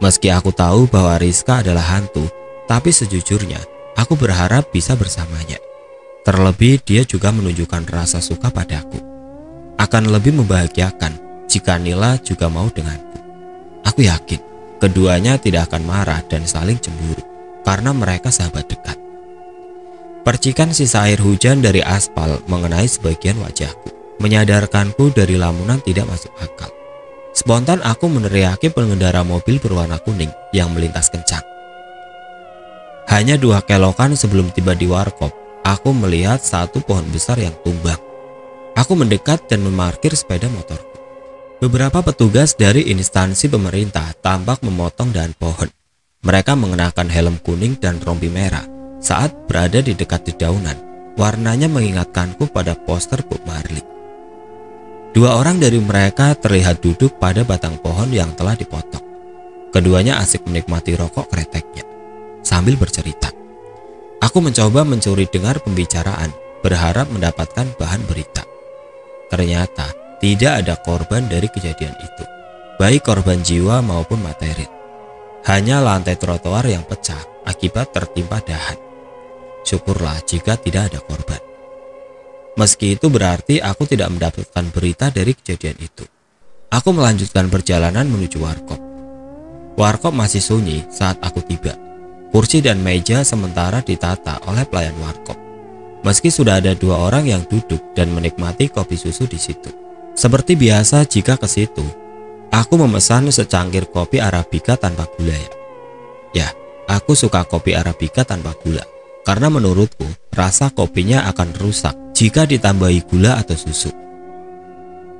Meski aku tahu bahwa Rizka adalah hantu, tapi sejujurnya aku berharap bisa bersamanya. Terlebih dia juga menunjukkan rasa suka padaku. Akan lebih membahagiakan jika Nila juga mau denganku. Aku yakin keduanya tidak akan marah dan saling cemburu karena mereka sahabat dekat. Percikan sisa air hujan dari aspal mengenai sebagian wajahku, menyadarkanku dari lamunan tidak masuk akal. Spontan aku meneriaki pengendara mobil berwarna kuning yang melintas kencang. Hanya 2 kelokan sebelum tiba di warkop, aku melihat satu pohon besar yang tumbang. Aku mendekat dan memarkir sepeda motorku. Beberapa petugas dari instansi pemerintah tampak memotong dahan pohon. Mereka mengenakan helm kuning dan rompi merah saat berada di dekat dedaunan. Warnanya mengingatkanku pada poster Bob Marley. 2 orang dari mereka terlihat duduk pada batang pohon yang telah dipotong. Keduanya asik menikmati rokok kreteknya sambil bercerita. Aku mencoba mencuri dengar pembicaraan, berharap mendapatkan bahan berita. Ternyata tidak ada korban dari kejadian itu, baik korban jiwa maupun materi. Hanya lantai trotoar yang pecah akibat tertimpa dahan. Syukurlah jika tidak ada korban. Meski itu berarti aku tidak mendapatkan berita dari kejadian itu. Aku melanjutkan perjalanan menuju warkop. Warkop masih sunyi saat aku tiba. Kursi dan meja sementara ditata oleh pelayan warkop. Meski sudah ada 2 orang yang duduk dan menikmati kopi susu di situ. Seperti biasa jika ke situ, aku memesan secangkir kopi Arabica tanpa gula. Ya, aku suka kopi Arabica tanpa gula. Karena menurutku rasa kopinya akan rusak jika ditambahi gula atau susu.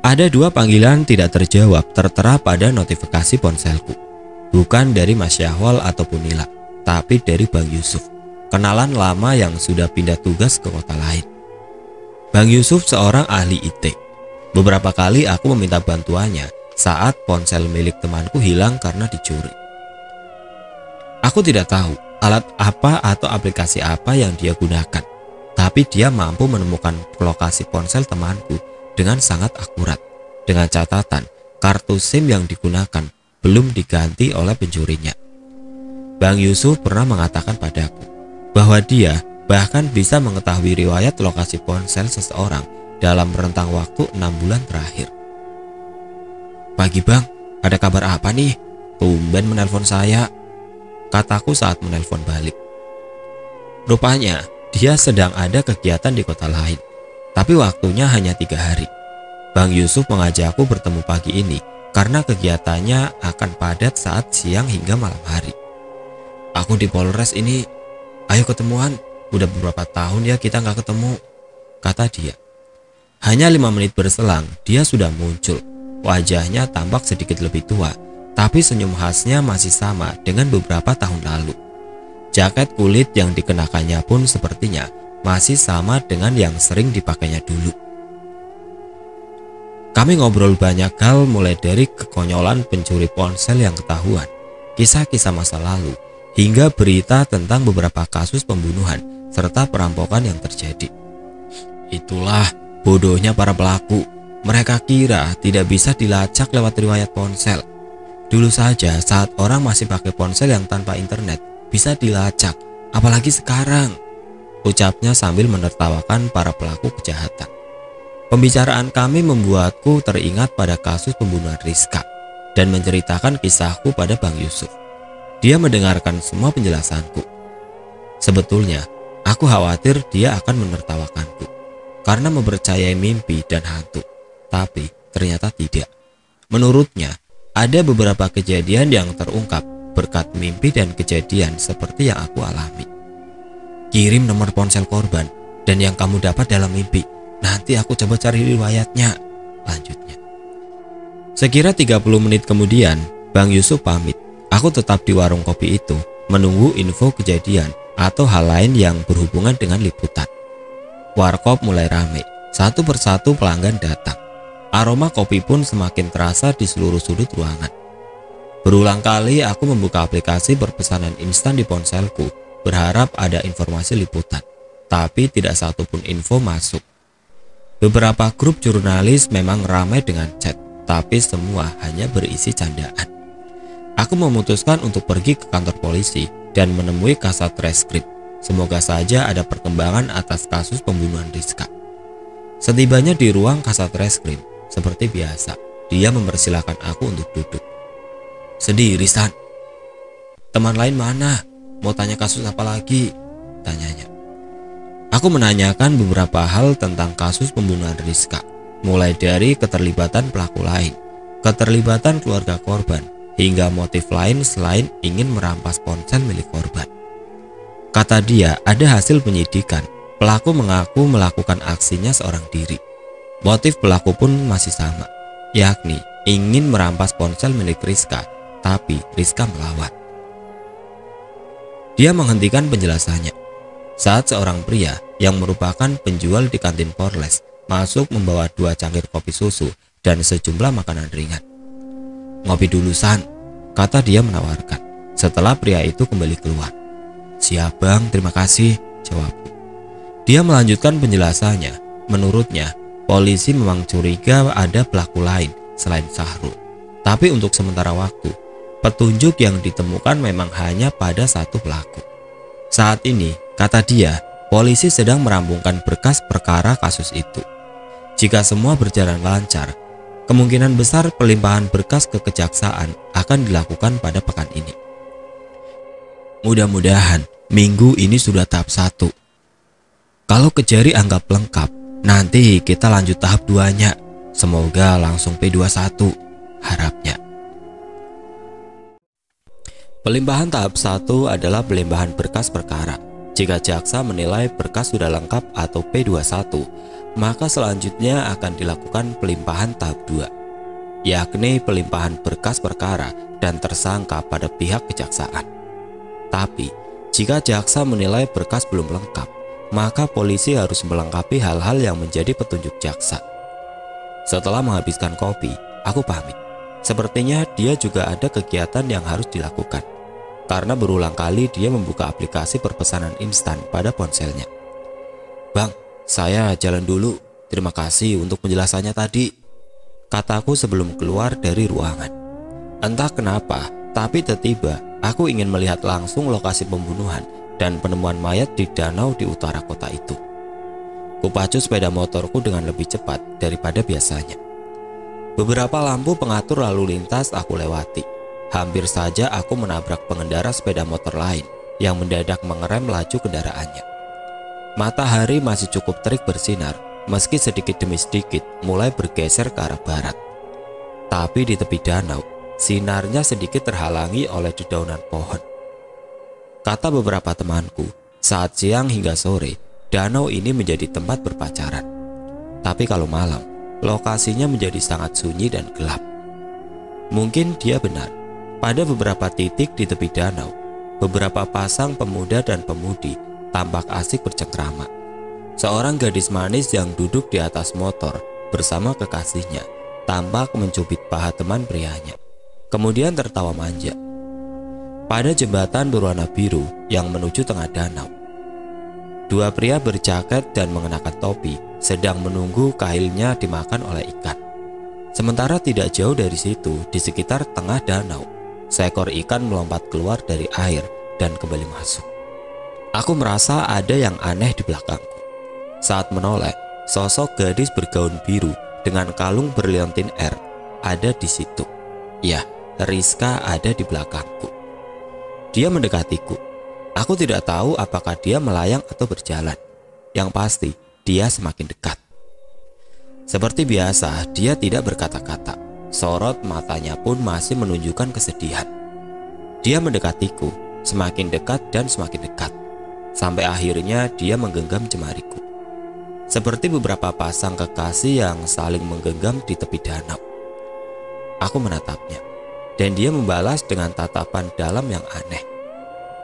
Ada 2 panggilan tidak terjawab tertera pada notifikasi ponselku. Bukan dari Mas Syahwal ataupun Nila, tapi dari Bang Yusuf, kenalan lama yang sudah pindah tugas ke kota lain. Bang Yusuf seorang ahli IT. Beberapa kali aku meminta bantuannya saat ponsel milik temanku hilang karena dicuri. Aku tidak tahu alat apa atau aplikasi apa yang dia gunakan, tapi dia mampu menemukan lokasi ponsel temanku dengan sangat akurat, dengan catatan kartu SIM yang digunakan belum diganti oleh pencurinya. Bang Yusuf pernah mengatakan padaku bahwa dia bahkan bisa mengetahui riwayat lokasi ponsel seseorang dalam rentang waktu 6 bulan terakhir. "Pagi bang, ada kabar apa nih? Tumben menelpon saya," kataku saat menelpon balik. Rupanya dia sedang ada kegiatan di kota lain, tapi waktunya hanya 3 hari. Bang Yusuf mengajakku bertemu pagi ini karena kegiatannya akan padat saat siang hingga malam hari. "Aku di Polres ini, ayo ketemuan, udah beberapa tahun ya kita nggak ketemu," kata dia. Hanya 5 menit berselang dia sudah muncul. Wajahnya tampak sedikit lebih tua, tapi senyum khasnya masih sama dengan beberapa tahun lalu. Jaket kulit yang dikenakannya pun sepertinya masih sama dengan yang sering dipakainya dulu. Kami ngobrol banyak hal, mulai dari kekonyolan pencuri ponsel yang ketahuan, kisah-kisah masa lalu, hingga berita tentang beberapa kasus pembunuhan serta perampokan yang terjadi. Itulah bodohnya para pelaku. Mereka kira tidak bisa dilacak lewat riwayat ponsel. Dulu saja saat orang masih pakai ponsel yang tanpa internet bisa dilacak, apalagi sekarang, ucapnya sambil menertawakan para pelaku kejahatan. Pembicaraan kami membuatku teringat pada kasus pembunuhan Rizka dan menceritakan kisahku pada Bang Yusuf. Dia mendengarkan semua penjelasanku. Sebetulnya, aku khawatir dia akan menertawakanku karena mempercayai mimpi dan hantu, tapi ternyata tidak. Menurutnya, ada beberapa kejadian yang terungkap berkat mimpi dan kejadian seperti yang aku alami. "Kirim nomor ponsel korban dan yang kamu dapat dalam mimpi. Nanti aku coba cari riwayatnya," lanjutnya. Sekira 30 menit kemudian, Bang Yusuf pamit. Aku tetap di warung kopi itu, menunggu info kejadian atau hal lain yang berhubungan dengan liputan. Warkop mulai ramai, satu persatu pelanggan datang. Aroma kopi pun semakin terasa di seluruh sudut ruangan. Berulang kali aku membuka aplikasi berpesanan instan di ponselku, berharap ada informasi liputan, tapi tidak satupun info masuk. Beberapa grup jurnalis memang ramai dengan chat, tapi semua hanya berisi candaan. Aku memutuskan untuk pergi ke kantor polisi dan menemui Kasat Reskrim. Semoga saja ada perkembangan atas kasus pembunuhan Rizka. Setibanya di ruang Kasat Reskrim, seperti biasa, dia mempersilahkan aku untuk duduk. "Sendiri, San? Teman lain mana? Mau tanya kasus apa lagi?" tanyanya. Aku menanyakan beberapa hal tentang kasus pembunuhan Rizka, mulai dari keterlibatan pelaku lain, keterlibatan keluarga korban, hingga motif lain selain ingin merampas ponsel milik korban. Kata dia, ada hasil penyidikan, pelaku mengaku melakukan aksinya seorang diri. Motif pelaku pun masih sama, yakni ingin merampas ponsel milik Rizka, tapi Rizka melawan. Dia menghentikan penjelasannya saat seorang pria yang merupakan penjual di kantin Porles masuk membawa 2 cangkir kopi susu dan sejumlah makanan ringan. "Ngopi dulu, San," kata dia menawarkan setelah pria itu kembali keluar. "Siap bang, terima kasih," jawabku. Dia melanjutkan penjelasannya. Menurutnya, polisi memang curiga ada pelaku lain selain Sahrul. Tapi untuk sementara waktu, petunjuk yang ditemukan memang hanya pada satu pelaku. Saat ini, kata dia, polisi sedang merampungkan berkas perkara kasus itu. Jika semua berjalan lancar, kemungkinan besar pelimpahan berkas ke kejaksaan akan dilakukan pada pekan ini. Mudah-mudahan minggu ini sudah tahap 1. Kalau Kejari anggap lengkap, nanti kita lanjut tahap 2-nya. Semoga langsung P21, harapnya. Pelimpahan tahap 1 adalah pelimpahan berkas perkara. Jika jaksa menilai berkas sudah lengkap atau P21, maka selanjutnya akan dilakukan pelimpahan tahap 2, yakni pelimpahan berkas perkara dan tersangka pada pihak kejaksaan. Tapi, jika jaksa menilai berkas belum lengkap, maka polisi harus melengkapi hal-hal yang menjadi petunjuk jaksa. Setelah menghabiskan kopi, aku pamit. Sepertinya dia juga ada kegiatan yang harus dilakukan, karena berulang kali dia membuka aplikasi perpesanan instan pada ponselnya. "Bang, saya jalan dulu. Terima kasih untuk penjelasannya tadi," kataku sebelum keluar dari ruangan. Entah kenapa, tapi tiba-tiba aku ingin melihat langsung lokasi pembunuhan dan penemuan mayat di danau di utara kota itu. Kupacu sepeda motorku dengan lebih cepat daripada biasanya. Beberapa lampu pengatur lalu lintas aku lewati. Hampir saja aku menabrak pengendara sepeda motor lain yang mendadak mengerem laju kendaraannya. Matahari masih cukup terik bersinar, meski sedikit demi sedikit mulai bergeser ke arah barat. Tapi di tepi danau, sinarnya sedikit terhalangi oleh dedaunan pohon. Kata beberapa temanku, saat siang hingga sore, danau ini menjadi tempat berpacaran. Tapi kalau malam, lokasinya menjadi sangat sunyi dan gelap. Mungkin dia benar. Pada beberapa titik di tepi danau, beberapa pasang pemuda dan pemudi tampak asik bercengkrama. Seorang gadis manis yang duduk di atas motor bersama kekasihnya tampak mencubit paha teman prianya, kemudian tertawa manja. Pada jembatan berwarna biru yang menuju tengah danau, 2 pria berjaket dan mengenakan topi sedang menunggu kailnya dimakan oleh ikan. Sementara tidak jauh dari situ, di sekitar tengah danau, seekor ikan melompat keluar dari air dan kembali masuk. Aku merasa ada yang aneh di belakangku. Saat menoleh, sosok gadis bergaun biru dengan kalung berliontin R ada di situ. Ya, Rizka ada di belakangku. Dia mendekatiku. Aku tidak tahu apakah dia melayang atau berjalan. Yang pasti, dia semakin dekat. Seperti biasa, dia tidak berkata-kata. Sorot matanya pun masih menunjukkan kesedihan. Dia mendekatiku, semakin dekat dan semakin dekat. Sampai akhirnya dia menggenggam jemariku. Seperti beberapa pasang kekasih yang saling menggenggam di tepi danau. Aku menatapnya, dan dia membalas dengan tatapan dalam yang aneh.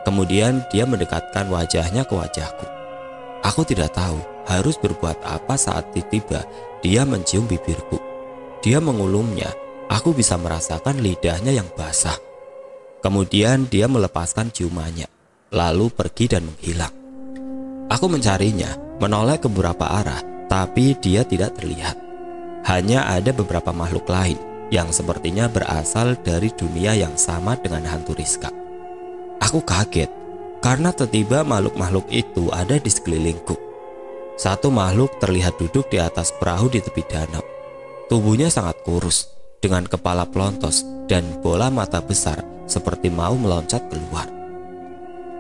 Kemudian dia mendekatkan wajahnya ke wajahku. Aku tidak tahu harus berbuat apa saat tiba-tiba dia mencium bibirku. Dia mengulumnya, aku bisa merasakan lidahnya yang basah. Kemudian dia melepaskan ciumannya, lalu pergi dan menghilang. Aku mencarinya, menoleh ke beberapa arah, tapi dia tidak terlihat. Hanya ada beberapa makhluk lain yang sepertinya berasal dari dunia yang sama dengan hantu Rizka. Aku kaget, karena tiba-tiba makhluk-makhluk itu ada di sekelilingku. Satu makhluk terlihat duduk di atas perahu di tepi danau. Tubuhnya sangat kurus, dengan kepala pelontos dan bola mata besar seperti mau meloncat keluar.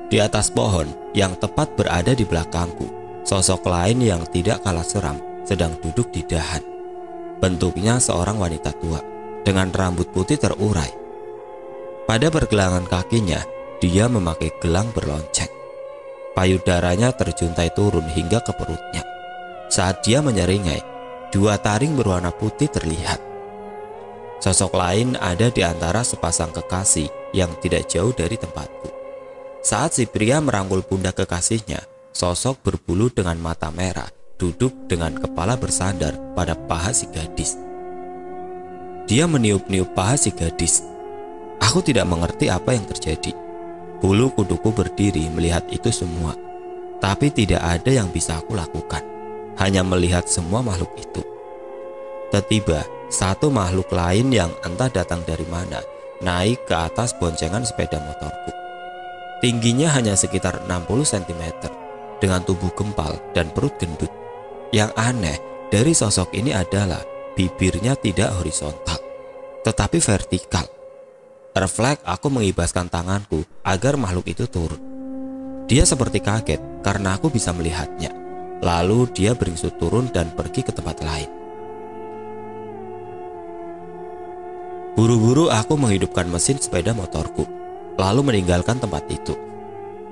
Di atas pohon yang tepat berada di belakangku, Sosok lain yang tidak kalah seram sedang duduk di dahan. Bentuknya seorang wanita tua dengan rambut putih terurai. Pada pergelangan kakinya, dia memakai gelang berlonceng. Payudaranya terjuntai turun hingga ke perutnya. Saat dia menyeringai, 2 taring berwarna putih terlihat. Sosok lain ada di antara sepasang kekasih yang tidak jauh dari tempatku. Saat si pria merangkul pundak kekasihnya, sosok berbulu dengan mata merah duduk dengan kepala bersandar pada paha si gadis. Dia meniup-niup paha si gadis. Aku tidak mengerti apa yang terjadi. Bulu kuduku berdiri melihat itu semua, tapi tidak ada yang bisa aku lakukan, hanya melihat semua makhluk itu. Tiba-tiba, satu makhluk lain yang entah datang dari mana naik ke atas boncengan sepeda motorku. Tingginya hanya sekitar 60 cm, dengan tubuh gempal dan perut gendut. Yang aneh dari sosok ini adalah bibirnya tidak horizontal, tetapi vertikal. Refleks aku mengibaskan tanganku agar makhluk itu turun. Dia seperti kaget karena aku bisa melihatnya. Lalu dia beringsut turun dan pergi ke tempat lain. Buru-buru aku menghidupkan mesin sepeda motorku, lalu meninggalkan tempat itu.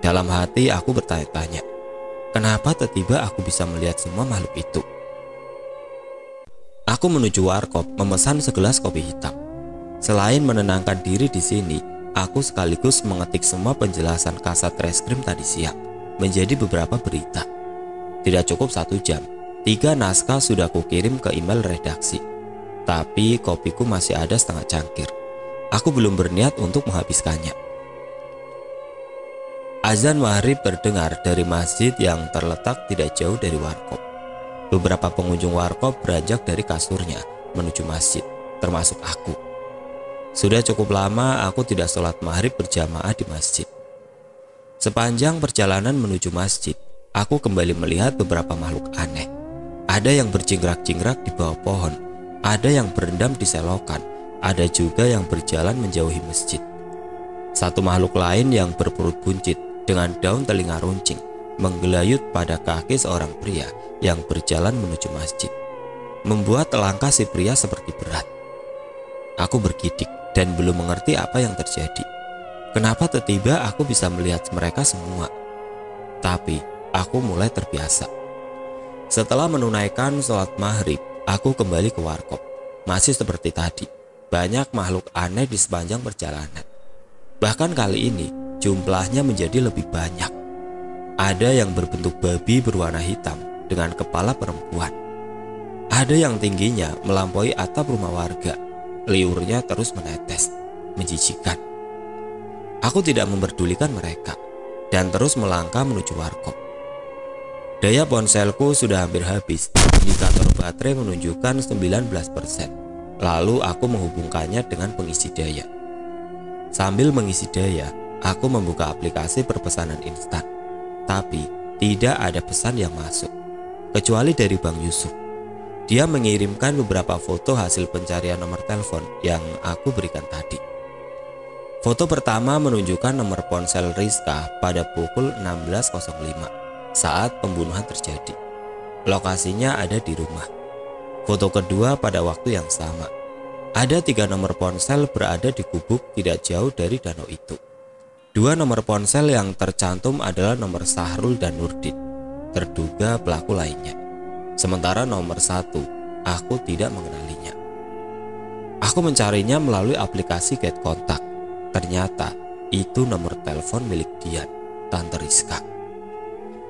Dalam hati aku bertanya-tanya, kenapa tiba-tiba aku bisa melihat semua makhluk itu? Aku menuju warkop memesan segelas kopi hitam. Selain menenangkan diri di sini, aku sekaligus mengetik semua penjelasan kasat reskrim tadi siang menjadi beberapa berita. Tidak cukup 1 jam, 3 naskah sudah kukirim ke email redaksi. Tapi kopiku masih ada setengah cangkir. Aku belum berniat untuk menghabiskannya. Azan maghrib terdengar dari masjid yang terletak tidak jauh dari warkop. Beberapa pengunjung warkop beranjak dari kasurnya menuju masjid, termasuk aku. Sudah cukup lama aku tidak sholat maghrib berjamaah di masjid. Sepanjang perjalanan menuju masjid, aku kembali melihat beberapa makhluk aneh. Ada yang berjingkrak-jingkrak di bawah pohon, ada yang berendam di selokan, ada juga yang berjalan menjauhi masjid. Satu makhluk lain yang berperut buncit dengan daun telinga runcing menggelayut pada kaki seorang pria yang berjalan menuju masjid, membuat langkah si pria seperti berat. Aku bergidik dan belum mengerti apa yang terjadi. Kenapa tiba-tiba aku bisa melihat mereka semua? Tapi aku mulai terbiasa. Setelah menunaikan sholat maghrib, aku kembali ke warkop. Masih seperti tadi, banyak makhluk aneh di sepanjang perjalanan. Bahkan kali ini jumlahnya menjadi lebih banyak. Ada yang berbentuk babi berwarna hitam dengan kepala perempuan. Ada yang tingginya melampaui atap rumah warga. Liurnya terus menetes, menjijikan. Aku tidak memperdulikan mereka dan terus melangkah menuju warkop. Daya ponselku sudah hampir habis. Indikator baterai menunjukkan 19%. Lalu aku menghubungkannya dengan pengisi daya. Sambil mengisi daya, aku membuka aplikasi perpesanan instan. Tapi tidak ada pesan yang masuk, kecuali dari Bang Yusuf. Dia mengirimkan beberapa foto hasil pencarian nomor telepon yang aku berikan tadi. Foto pertama menunjukkan nomor ponsel Rizka pada pukul 16.05 saat pembunuhan terjadi. Lokasinya ada di rumah. Foto kedua pada waktu yang sama. Ada 3 nomor ponsel berada di gubuk tidak jauh dari danau itu. 2 nomor ponsel yang tercantum adalah nomor Sahrul dan Nurdin, terduga pelaku lainnya. Sementara nomor 1, aku tidak mengenalinya. Aku mencarinya melalui aplikasi Get Kontak. Ternyata itu nomor telepon milik Dian, Tante Rizka.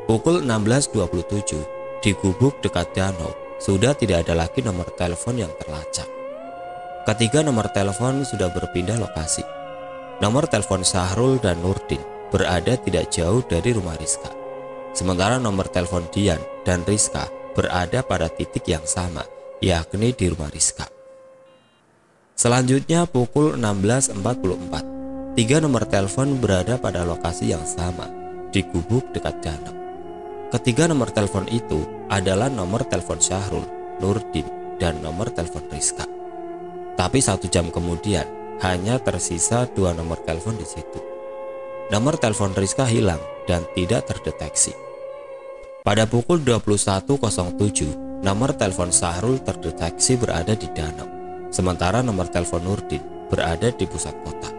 Pukul 16.27 di gubuk dekat danau sudah tidak ada lagi nomor telepon yang terlacak. Ketiga nomor telepon sudah berpindah lokasi. Nomor telepon Sahrul dan Nurdin berada tidak jauh dari rumah Rizka. Sementara nomor telepon Dian dan Rizka berada pada titik yang sama, yakni di rumah Rizka. Selanjutnya pukul 16.44, 3 nomor telepon berada pada lokasi yang sama, di gubuk dekat danau. Ketiga nomor telepon itu adalah nomor telepon Sahrul, Nurdin, dan nomor telepon Rizka. Tapi 1 jam kemudian, hanya tersisa 2 nomor telepon di situ. Nomor telepon Rizka hilang dan tidak terdeteksi. Pada pukul 21.07, nomor telepon Sahrul terdeteksi berada di danau, sementara nomor telepon Nurdin berada di pusat kota.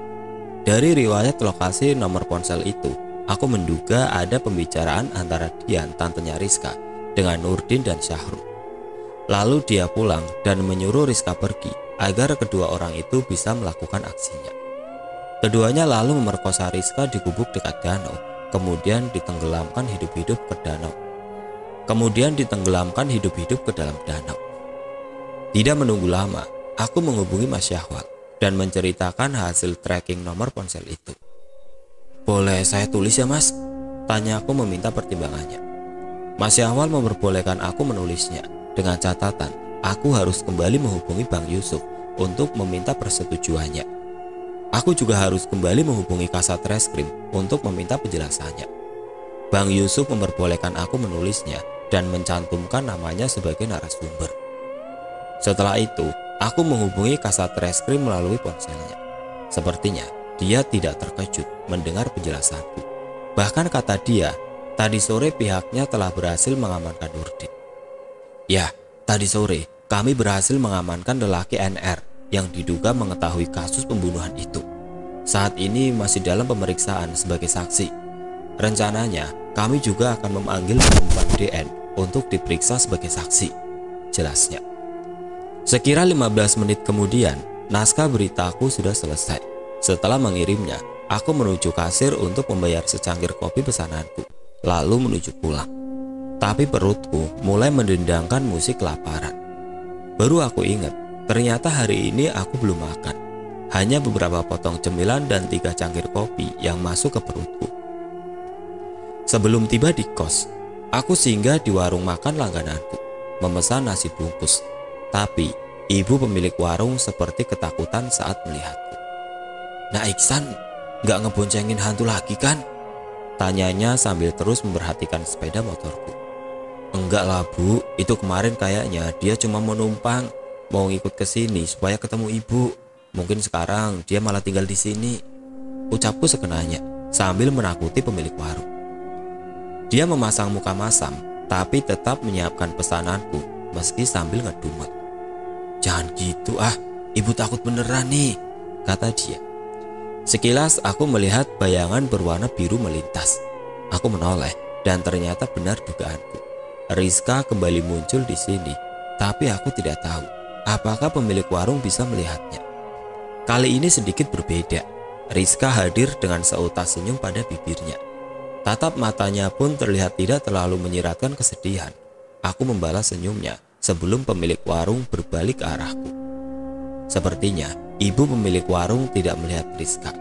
Dari riwayat lokasi nomor ponsel itu, aku menduga ada pembicaraan antara Dian, tantenya Rizka, dengan Nurdin dan Syahrul. Lalu dia pulang dan menyuruh Rizka pergi agar kedua orang itu bisa melakukan aksinya. Keduanya lalu memerkosa Rizka di gubuk dekat danau, kemudian ditenggelamkan hidup-hidup ke danau. Kemudian ditenggelamkan hidup-hidup ke dalam danau. Tidak menunggu lama, aku menghubungi Mas Syahwal dan menceritakan hasil tracking nomor ponsel itu. "Boleh saya tulis ya Mas?" tanya aku meminta pertimbangannya. Mas Syahwal memperbolehkan aku menulisnya dengan catatan aku harus kembali menghubungi Bang Yusuf untuk meminta persetujuannya. Aku juga harus kembali menghubungi Kasat Reskrim untuk meminta penjelasannya. Bang Yusuf memperbolehkan aku menulisnya dan mencantumkan namanya sebagai narasumber. Setelah itu, aku menghubungi Kasat Reskrim melalui ponselnya. Sepertinya dia tidak terkejut mendengar penjelasanku. Bahkan kata dia, tadi sore pihaknya telah berhasil mengamankan Nurdin. "Ya, tadi sore kami berhasil mengamankan lelaki NR yang diduga mengetahui kasus pembunuhan itu. Saat ini masih dalam pemeriksaan sebagai saksi. Rencananya kami juga akan memanggil perempuan DN untuk diperiksa sebagai saksi," jelasnya. Sekira 15 menit kemudian, naskah beritaku sudah selesai. Setelah mengirimnya, aku menuju kasir untuk membayar secangkir kopi pesananku, lalu menuju pulang. Tapi perutku mulai mendendangkan musik kelaparan. Baru aku ingat, ternyata hari ini aku belum makan. Hanya beberapa potong cemilan dan 3 cangkir kopi yang masuk ke perutku. Sebelum tiba di kos, aku singgah di warung makan langgananku, memesan nasi bungkus. Tapi ibu pemilik warung seperti ketakutan saat melihatku. "Nak Iksan, gak ngeboncengin hantu lagi kan?" tanyanya sambil terus memperhatikan sepeda motorku. "Enggak lah Bu, itu kemarin kayaknya dia cuma mau numpang, mau ngikut ke sini supaya ketemu ibu. Mungkin sekarang dia malah tinggal di sini," ucapku sekenanya sambil menakuti pemilik warung. Dia memasang muka masam, tapi tetap menyiapkan pesananku meski sambil ngedumel. "Jangan gitu ah, ibu takut beneran nih," kata dia. Sekilas aku melihat bayangan berwarna biru melintas. Aku menoleh dan ternyata benar dugaanku. Rizka kembali muncul di sini, tapi aku tidak tahu apakah pemilik warung bisa melihatnya. Kali ini sedikit berbeda. Rizka hadir dengan seutas senyum pada bibirnya. Tatap matanya pun terlihat tidak terlalu menyiratkan kesedihan. Aku membalas senyumnya sebelum pemilik warung berbalik ke arahku. Sepertinya ibu pemilik warung tidak melihat Rizka,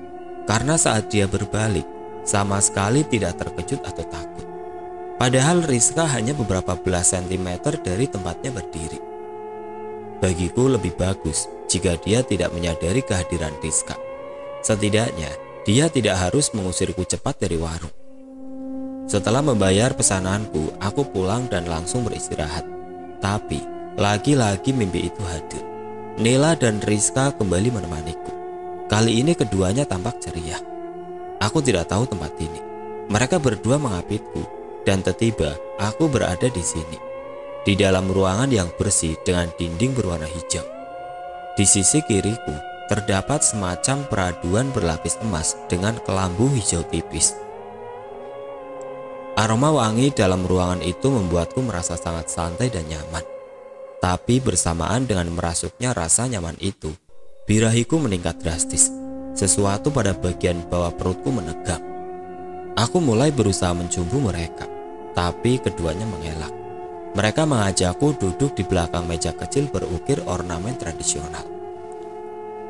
karena saat dia berbalik sama sekali tidak terkejut atau takut. Padahal Rizka hanya beberapa belas sentimeter dari tempatnya berdiri. Bagiku lebih bagus jika dia tidak menyadari kehadiran Rizka. Setidaknya dia tidak harus mengusirku cepat dari warung. Setelah membayar pesananku, aku pulang dan langsung beristirahat. Tapi lagi-lagi mimpi itu hadir. Nela dan Rizka kembali menemaniku. Kali ini keduanya tampak ceria. Aku tidak tahu tempat ini. Mereka berdua mengapitku dan tiba-tiba aku berada di sini, di dalam ruangan yang bersih dengan dinding berwarna hijau. Di sisi kiriku terdapat semacam peraduan berlapis emas dengan kelambu hijau tipis. Aroma wangi dalam ruangan itu membuatku merasa sangat santai dan nyaman. Tapi bersamaan dengan merasuknya rasa nyaman itu, birahiku meningkat drastis. Sesuatu pada bagian bawah perutku menegang. Aku mulai berusaha mencumbu mereka, tapi keduanya mengelak. Mereka mengajakku duduk di belakang meja kecil berukir ornamen tradisional.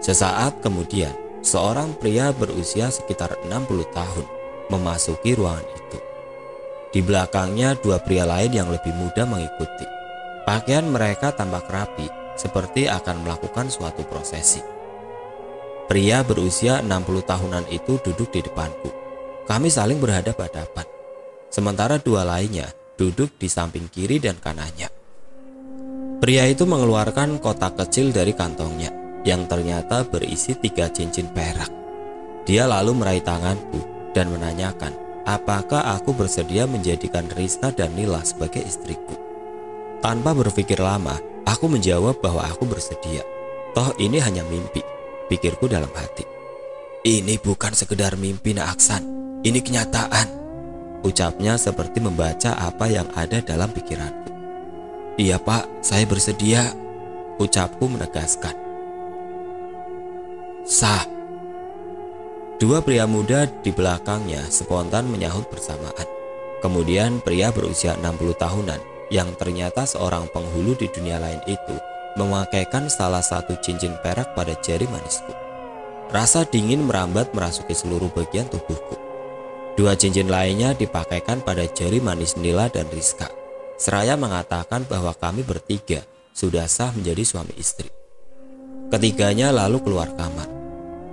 Sesaat kemudian, seorang pria berusia sekitar 60 tahun memasuki ruangan itu. Di belakangnya 2 pria lain yang lebih muda mengikuti. Pakaian mereka tampak rapi, seperti akan melakukan suatu prosesi. Pria berusia 60 tahunan itu duduk di depanku. Kami saling berhadapan-hadapan. Sementara 2 lainnya duduk di samping kiri dan kanannya. Pria itu mengeluarkan kotak kecil dari kantongnya, yang ternyata berisi 3 cincin perak. Dia lalu meraih tanganku dan menanyakan apakah aku bersedia menjadikan Rizka dan Nila sebagai istriku. Tanpa berpikir lama, aku menjawab bahwa aku bersedia. Toh ini hanya mimpi, pikirku dalam hati. Ini bukan sekedar mimpi, Nak Aksan, ini kenyataan, ucapnya seperti membaca apa yang ada dalam pikiranku. Iya Pak, saya bersedia, ucapku menegaskan. Sah. Dua pria muda di belakangnya spontan menyahut bersamaan. Kemudian pria berusia 60 tahunan yang ternyata seorang penghulu di dunia lain itu memakaikan salah satu cincin perak pada jari manisku. Rasa dingin merambat merasuki seluruh bagian tubuhku. Dua cincin lainnya dipakaikan pada jari manis Nila dan Rizka, seraya mengatakan bahwa kami bertiga sudah sah menjadi suami istri. Ketiganya lalu keluar kamar.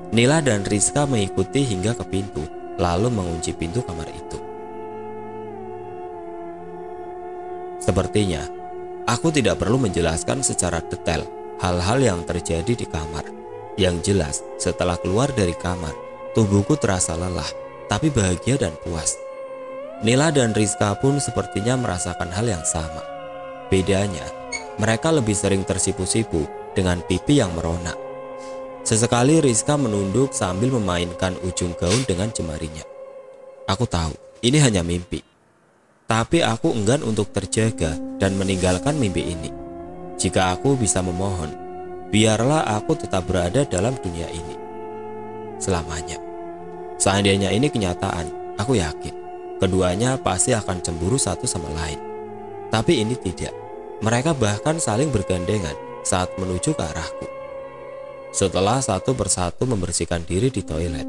Nila dan Rizka mengikuti hingga ke pintu, lalu mengunci pintu kamar itu. Sepertinya, aku tidak perlu menjelaskan secara detail hal-hal yang terjadi di kamar. Yang jelas, setelah keluar dari kamar, tubuhku terasa lelah, tapi bahagia dan puas. Nila dan Rizka pun sepertinya merasakan hal yang sama. Bedanya, mereka lebih sering tersipu-sipu dengan pipi yang merona. Sesekali Rizka menunduk sambil memainkan ujung gaun dengan jemarinya. Aku tahu, ini hanya mimpi. Tapi aku enggan untuk terjaga dan meninggalkan mimpi ini. Jika aku bisa memohon, biarlah aku tetap berada dalam dunia ini selamanya. Seandainya ini kenyataan, aku yakin keduanya pasti akan cemburu satu sama lain. Tapi ini tidak. Mereka bahkan saling bergandengan saat menuju ke arahku. Setelah satu persatu membersihkan diri di toilet,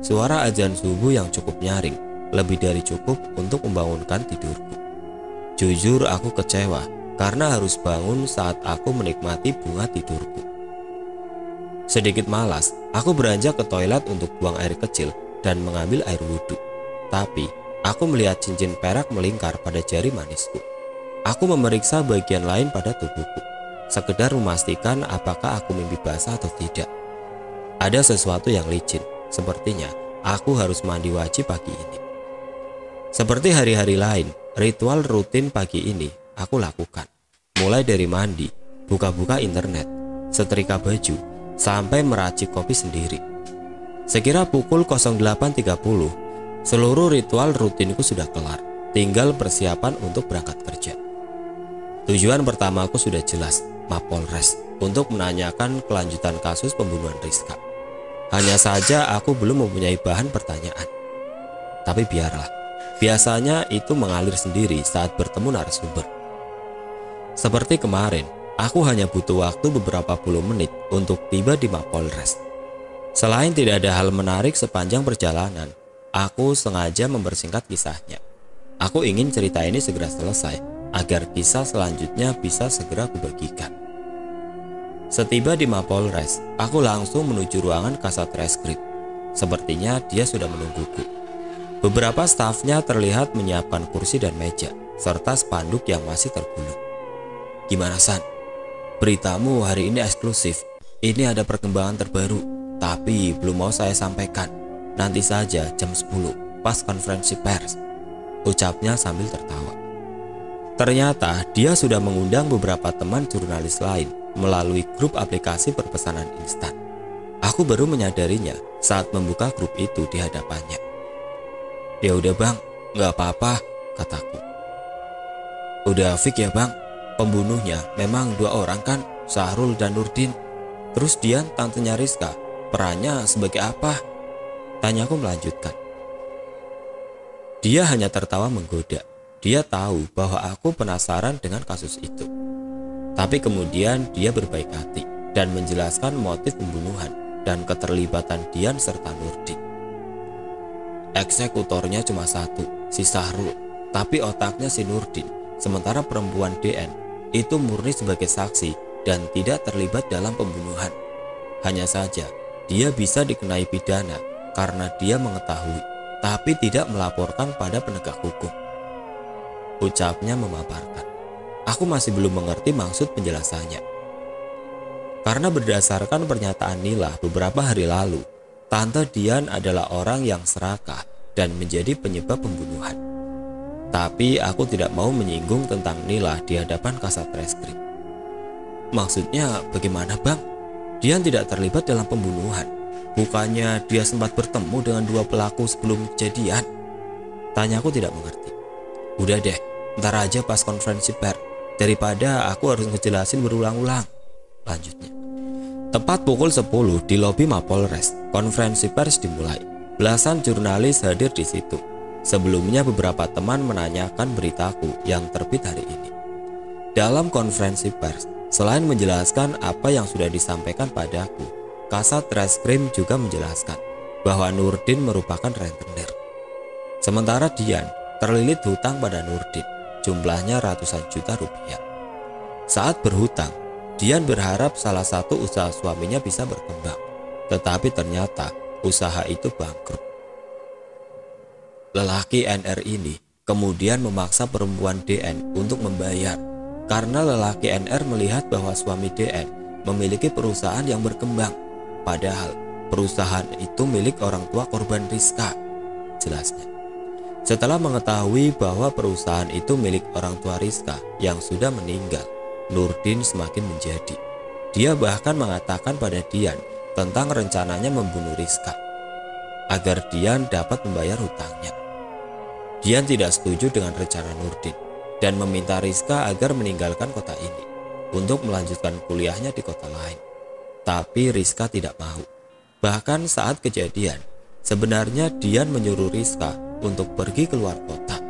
suara azan subuh yang cukup nyaring lebih dari cukup untuk membangunkan tidurku. Jujur aku kecewa karena harus bangun saat aku menikmati bunga tidurku. Sedikit malas, aku beranjak ke toilet untuk buang air kecil dan mengambil air wudhu. Tapi, aku melihat cincin perak melingkar pada jari manisku. Aku memeriksa bagian lain pada tubuhku, sekedar memastikan apakah aku mimpi basah atau tidak. Ada sesuatu yang licin, sepertinya aku harus mandi wajib pagi ini. Seperti hari-hari lain, ritual rutin pagi ini aku lakukan. Mulai dari mandi, buka-buka internet, setrika baju, sampai meracik kopi sendiri. Sekira pukul 08.30, seluruh ritual rutinku sudah kelar. Tinggal persiapan untuk berangkat kerja. Tujuan pertamaku sudah jelas, Mapolres, untuk menanyakan kelanjutan kasus pembunuhan Rizka. Hanya saja aku belum mempunyai bahan pertanyaan. Tapi biarlah, biasanya itu mengalir sendiri saat bertemu narasumber. Seperti kemarin, aku hanya butuh waktu beberapa puluh menit untuk tiba di Mapolres. Selain tidak ada hal menarik sepanjang perjalanan, aku sengaja mempersingkat kisahnya. Aku ingin cerita ini segera selesai, agar kisah selanjutnya bisa segera kubagikan. Setiba di Mapolres, aku langsung menuju ruangan Kasat Reskrim. Sepertinya dia sudah menungguku. Beberapa stafnya terlihat menyiapkan kursi dan meja, serta spanduk yang masih tergulung. Gimana San? Beritamu hari ini eksklusif. Ini ada perkembangan terbaru, tapi belum mau saya sampaikan. Nanti saja jam 10, pas konferensi pers, ucapnya sambil tertawa. Ternyata dia sudah mengundang beberapa teman jurnalis lain melalui grup aplikasi perpesanan instan. Aku baru menyadarinya saat membuka grup itu di hadapannya. Ya udah bang, nggak apa-apa, kataku. Udah fix ya bang, pembunuhnya memang dua orang kan, Sahrul dan Nurdin. Terus Dian tantenya Rizka, perannya sebagai apa? Tanyaku melanjutkan. Dia hanya tertawa menggoda. Dia tahu bahwa aku penasaran dengan kasus itu. Tapi kemudian dia berbaik hati dan menjelaskan motif pembunuhan dan keterlibatan Dian serta Nurdin. Eksekutornya cuma satu, si Sahrul, tapi otaknya si Nurdin. Sementara perempuan DN itu murni sebagai saksi dan tidak terlibat dalam pembunuhan. Hanya saja dia bisa dikenai pidana karena dia mengetahui tapi tidak melaporkan pada penegak hukum. Ucapnya memaparkan. Aku masih belum mengerti maksud penjelasannya. Karena berdasarkan pernyataan Nila beberapa hari lalu, Tante Dian adalah orang yang serakah dan menjadi penyebab pembunuhan. Tapi aku tidak mau menyinggung tentang Nila di hadapan Kasat Reskrim. Maksudnya bagaimana bang? Dian tidak terlibat dalam pembunuhan. Bukannya dia sempat bertemu dengan dua pelaku sebelum kejadian? Tanyaku tidak mengerti. Udah deh, ntar aja pas konferensi pers, daripada aku harus ngejelasin berulang-ulang, lanjutnya. Tepat pukul 10 di lobi Mapolres, konferensi pers dimulai. Belasan jurnalis hadir di situ. Sebelumnya beberapa teman menanyakan beritaku yang terbit hari ini. Dalam konferensi pers, selain menjelaskan apa yang sudah disampaikan padaku, Kasat Reskrim juga menjelaskan bahwa Nurdin merupakan rentenir. Sementara Dian terlilit hutang pada Nurdin, jumlahnya ratusan juta rupiah. Saat berhutang, Dian berharap salah satu usaha suaminya bisa berkembang, tetapi ternyata usaha itu bangkrut. Lelaki NR ini kemudian memaksa perempuan DN untuk membayar karena lelaki NR melihat bahwa suami DN memiliki perusahaan yang berkembang, padahal perusahaan itu milik orang tua korban Rizka, jelasnya. Setelah mengetahui bahwa perusahaan itu milik orang tua Rizka yang sudah meninggal, Nurdin semakin menjadi. Dia bahkan mengatakan pada Dian tentang rencananya membunuh Rizka agar Dian dapat membayar hutangnya. Dian tidak setuju dengan rencana Nurdin dan meminta Rizka agar meninggalkan kota ini untuk melanjutkan kuliahnya di kota lain. Tapi Rizka tidak mau. Bahkan saat kejadian, sebenarnya Dian menyuruh Rizka untuk pergi keluar kota.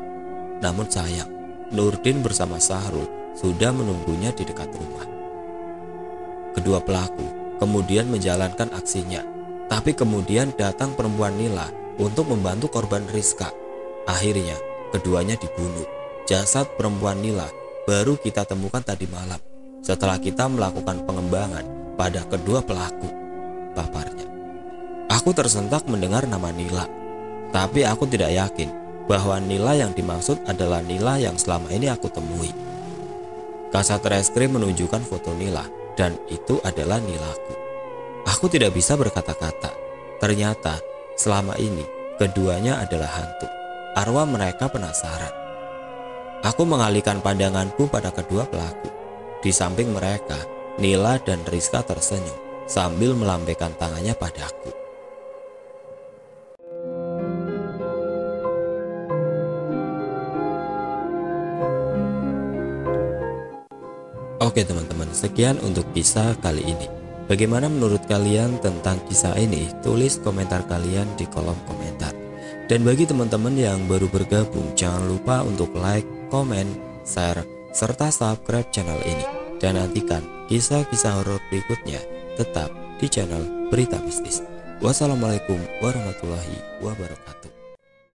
Namun sayang, Nurdin bersama Sahrul sudah menunggunya di dekat rumah. Kedua pelaku kemudian menjalankan aksinya, tapi kemudian datang perempuan Nila untuk membantu korban Rizka. Akhirnya keduanya dibunuh. Jasad perempuan Nila baru kita temukan tadi malam setelah kita melakukan pengembangan pada kedua pelaku, paparnya. Aku tersentak mendengar nama Nila, tapi aku tidak yakin bahwa Nila yang dimaksud adalah Nila yang selama ini aku temui. Kasat Reskrim menunjukkan foto Nila dan itu adalah Nilaku. Aku tidak bisa berkata-kata. Ternyata selama ini keduanya adalah hantu. Arwah mereka penasaran. Aku mengalihkan pandanganku pada kedua pelaku. Di samping mereka, Nila dan Rizka tersenyum sambil melambaikan tangannya padaku. Oke teman-teman, sekian untuk kisah kali ini. Bagaimana menurut kalian tentang kisah ini? Tulis komentar kalian di kolom komentar. Dan bagi teman-teman yang baru bergabung, jangan lupa untuk like, komen, share, serta subscribe channel ini. Dan nantikan kisah-kisah horor berikutnya tetap di channel Berita Mistis. Wassalamualaikum warahmatullahi wabarakatuh.